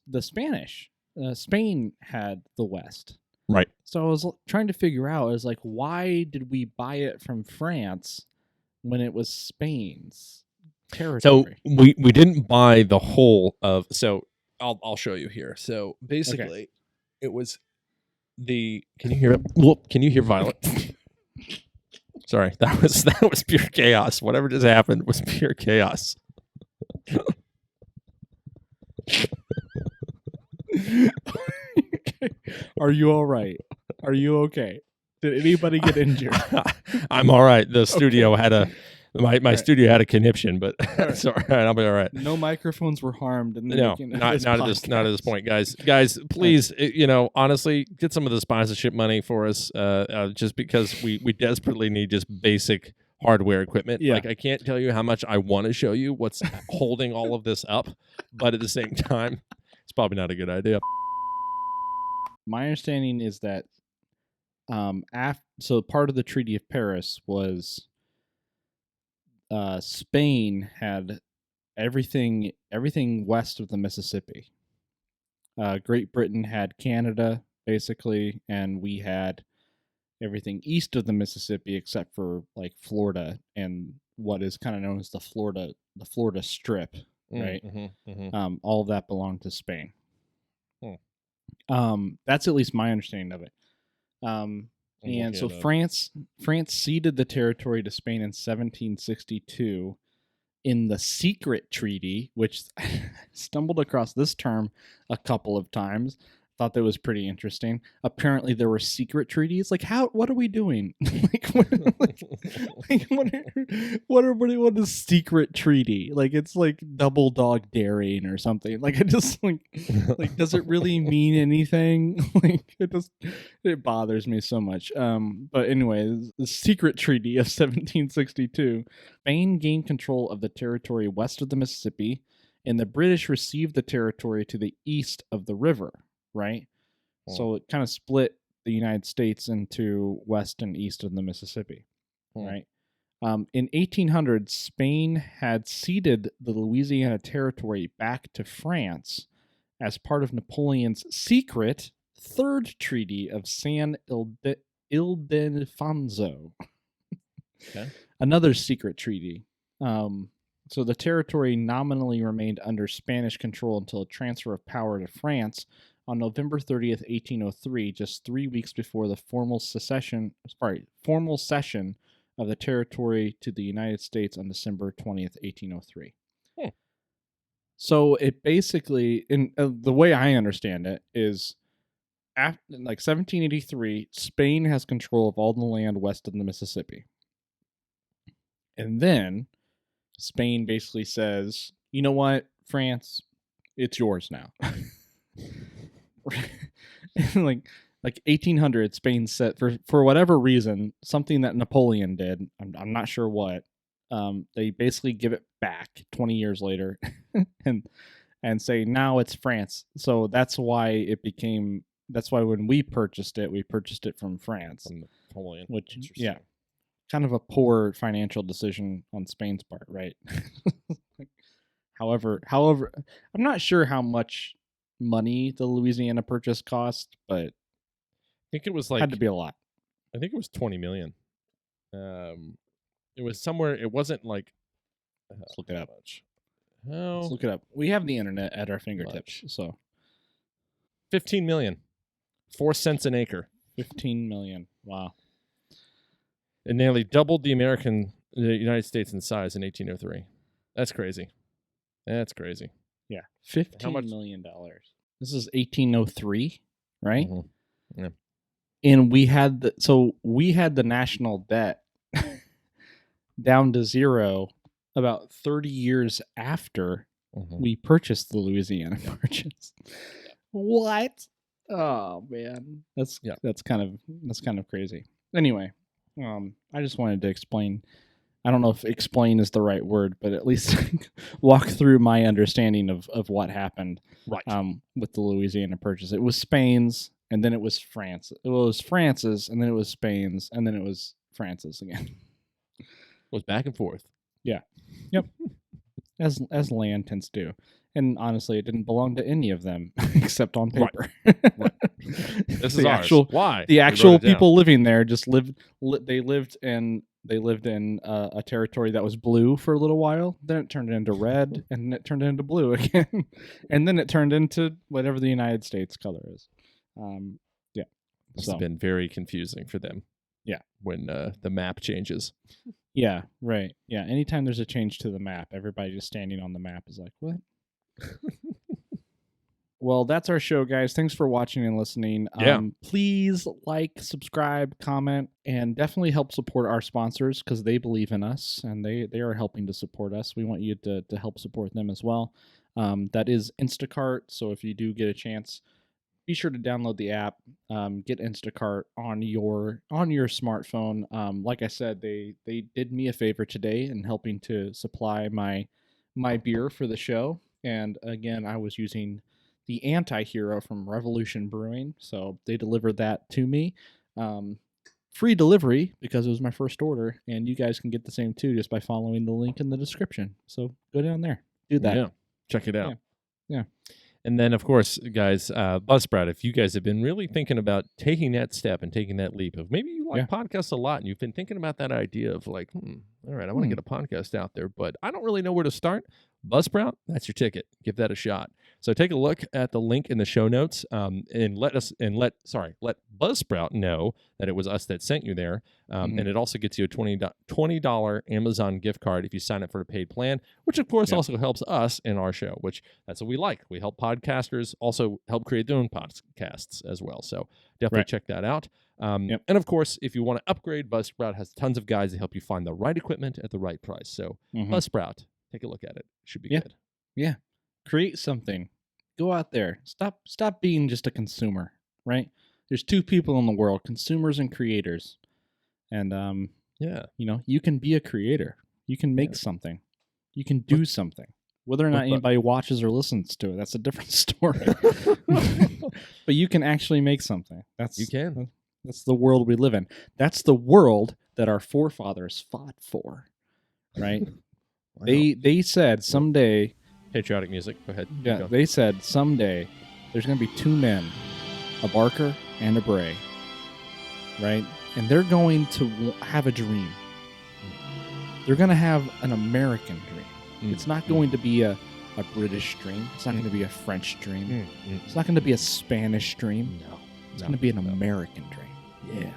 [SPEAKER 1] the Spain had the West.
[SPEAKER 2] Right.
[SPEAKER 1] So I was trying to figure out, I was like, why did we buy it from France when it was Spain's territory?
[SPEAKER 2] So we didn't buy the whole of. So I'll show you here. So basically, it was the. Can you hear it? Whoop, can you hear Violet? Sorry, that was pure chaos. Whatever just happened was pure chaos.
[SPEAKER 1] Are you all right? Are you okay? Did anybody get injured?
[SPEAKER 2] I'm all right. The studio had a my studio had a conniption, but it's all right. I'll be all right.
[SPEAKER 1] No microphones were harmed.
[SPEAKER 2] No, not at this point, guys. Guys, please, honestly, get some of the sponsorship money for us. Just because we desperately need just basic hardware equipment.
[SPEAKER 1] Yeah.
[SPEAKER 2] Like, I can't tell you how much I want to show you what's holding all of this up, but at the same time, it's probably not a good idea.
[SPEAKER 1] My understanding is that so part of the Treaty of Paris was Spain had everything west of the Mississippi. Great Britain had Canada, basically, and we had everything east of the Mississippi except for like Florida and what is kind of known as the Florida Strip, right? All of that belonged to Spain. That's at least my understanding of it. And so France ceded the territory to Spain in 1762 in the secret treaty, which stumbled across this term a couple of times. Thought that was pretty interesting. Apparently, there were secret treaties. Like, what are we doing? What is secret treaty? Like, it's like double dog daring or something. Like, I just like does it really mean anything? Like, it bothers me so much. But anyway, the secret treaty of 1762, Spain gained control of the territory west of the Mississippi, and the British received the territory to the east of the river. Right? So it kind of split the United States into west and east of the Mississippi, right? In 1800, Spain had ceded the Louisiana Territory back to France as part of Napoleon's secret Third Treaty of San Ildefonso.
[SPEAKER 2] Okay.
[SPEAKER 1] Another secret treaty. So the territory nominally remained under Spanish control until a transfer of power to France on November 30th, 1803, just 3 weeks before the formal session of the territory to the United States on December 20th, 1803. So it basically, in the way I understand it, is after, like 1783, Spain has control of all the land west of the Mississippi. And then Spain basically says, you know what, France, it's yours now. like 1800, Spain set for whatever reason, something that Napoleon did. I'm not sure what. They basically give it back 20 years later, and say now it's France. So that's why when we purchased it from France,
[SPEAKER 2] from Napoleon,
[SPEAKER 1] which kind of a poor financial decision on Spain's part, right? However, I'm not sure how much money the Louisiana Purchase cost, but I
[SPEAKER 2] think it was
[SPEAKER 1] had to be a lot.
[SPEAKER 2] I think it was $20 million. It was somewhere. It wasn't like.
[SPEAKER 1] Let's look it up.
[SPEAKER 2] Oh,
[SPEAKER 1] let's look it up. We have the internet at our fingertips, so
[SPEAKER 2] $15 million, 4 cents an acre.
[SPEAKER 1] 15 million. Wow.
[SPEAKER 2] It nearly doubled the United States in size in 1803. That's crazy. That's crazy.
[SPEAKER 1] Yeah, $15 million. This is 1803, right?
[SPEAKER 2] Mm-hmm. Yeah.
[SPEAKER 1] And we had the national debt down to zero about 30 years after we purchased the Louisiana Purchase. What? Oh man, that's kind of crazy. Anyway, I just wanted to explain. I don't know if explain is the right word, but at least walk through my understanding of what happened with the Louisiana Purchase. It was Spain's, and then it was France. It was France's, and then it was Spain's, and then it was France's again.
[SPEAKER 2] It was back and forth.
[SPEAKER 1] Yeah. Yep. As land tends to. And honestly, it didn't belong to any of them except on paper.
[SPEAKER 2] Right. This is ours. Why?
[SPEAKER 1] The actual people living there just lived. They lived in a territory that was blue for a little while. Then it turned into red, and then it turned into blue again, and then it turned into whatever the United States color is. Yeah.
[SPEAKER 2] It's been very confusing for them.
[SPEAKER 1] Yeah.
[SPEAKER 2] When the map changes.
[SPEAKER 1] Yeah. Right. Yeah. Anytime there's a change to the map, everybody just standing on the map is like, what? Well, that's our show, guys. Thanks for watching and listening. Please like, subscribe, comment, and definitely help support our sponsors because they believe in us and they are helping to support us. We want you to help support them as well. That is Instacart. So if you do get a chance, be sure to download the app. Get Instacart on your smartphone. Like I said, they did me a favor today in helping to supply my beer for the show. And again, I was using the Anti-Hero from Revolution Brewing, so they delivered that to me. Free delivery because it was my first order, and you guys can get the same too just by following the link in the description. So go down there, do that.
[SPEAKER 2] Yeah, check it out.
[SPEAKER 1] Yeah.
[SPEAKER 2] And then, of course, guys, Buzzsprout, if you guys have been really thinking about taking that step and taking that leap of maybe you like podcasts a lot and you've been thinking about that idea of like, all right, I want to get a podcast out there, but I don't really know where to start. Buzzsprout, that's your ticket. Give that a shot. So take a look at the link in the show notes, and let Buzzsprout know that it was us that sent you there. And it also gets you a $20 Amazon gift card if you sign up for a paid plan, which of course also helps us in our show, which that's what we like. We help podcasters also help create their own podcasts as well. So definitely check that out. And of course, if you want to upgrade, Buzzsprout has tons of guides to help you find the right equipment at the right price. So Buzzsprout, take a look at it. Should be good.
[SPEAKER 1] Yeah. Create something. Go out there. Stop being just a consumer, right? There's two people in the world, consumers and creators. And you can be a creator. You can make something. You can do something. Whether or not anybody watches or listens to it, that's a different story. But you can actually make something. That's the world we live in. That's the world that our forefathers fought for, right? Wow. They said someday.
[SPEAKER 2] Patriotic music. Go ahead.
[SPEAKER 1] Yeah, they said someday there's going to be two men, a Barker and a Bray, right? And they're going to have a dream. They're going to have an American dream. It's not going to be a British dream. It's not going to be a French dream. It's not going to be a Spanish dream. No. It's going to be an American dream.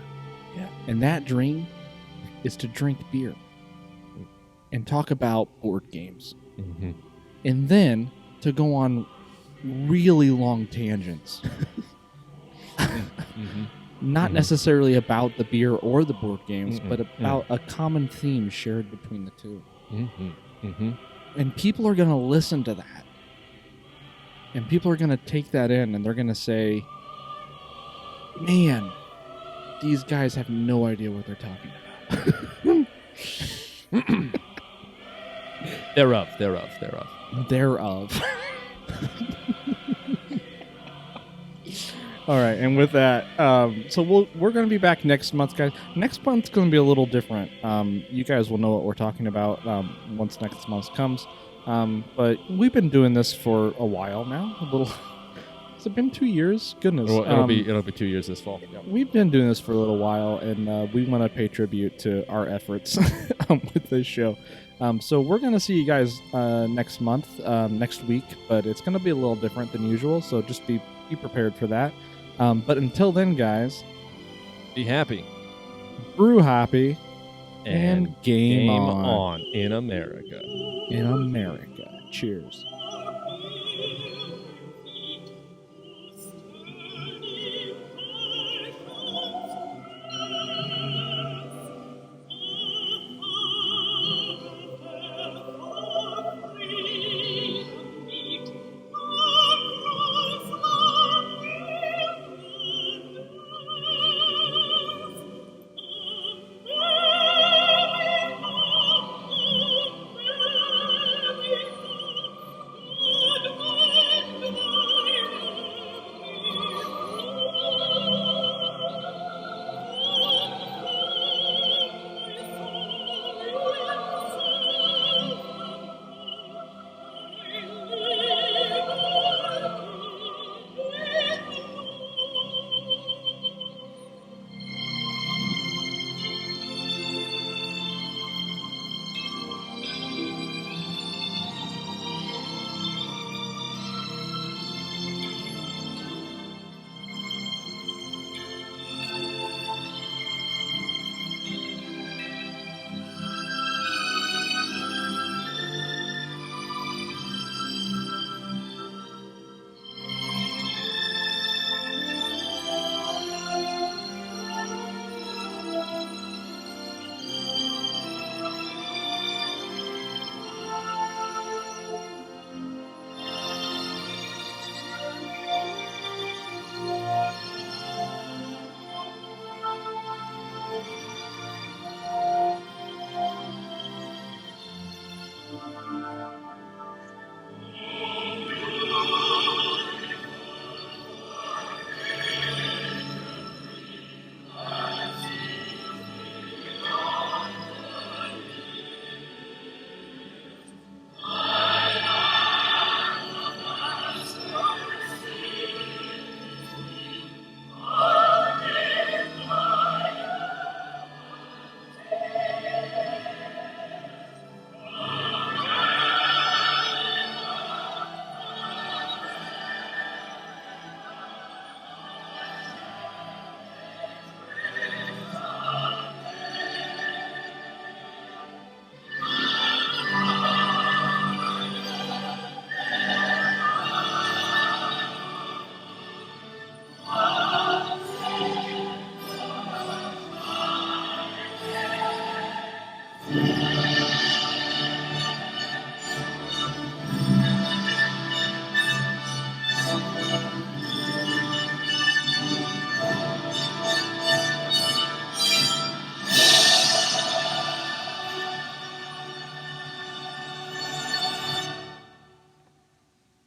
[SPEAKER 1] Yeah. And that dream is to drink beer and talk about board games. And then to go on really long tangents. Not necessarily about the beer or the board games, but about a common theme shared between the two. And people are going to listen to that. And people are going to take that in and they're going to say, man, these guys have no idea what they're talking about. Thereof. All right, and with that, so we're going to be back next month, guys. Next month's going to be a little different. You guys will know what we're talking about once next month comes. But we've been doing this for a while now. Has it been 2 years? Goodness.
[SPEAKER 2] Well, it'll be 2 years this fall. Yep.
[SPEAKER 1] We've been doing this for a little while, and we want to pay tribute to our efforts with this show. So we're going to see you guys next month, next week, but it's going to be a little different than usual, so just be prepared for that. But until then, guys,
[SPEAKER 2] be happy,
[SPEAKER 1] brew happy, and game
[SPEAKER 2] on in America.
[SPEAKER 1] Cheers. Bye.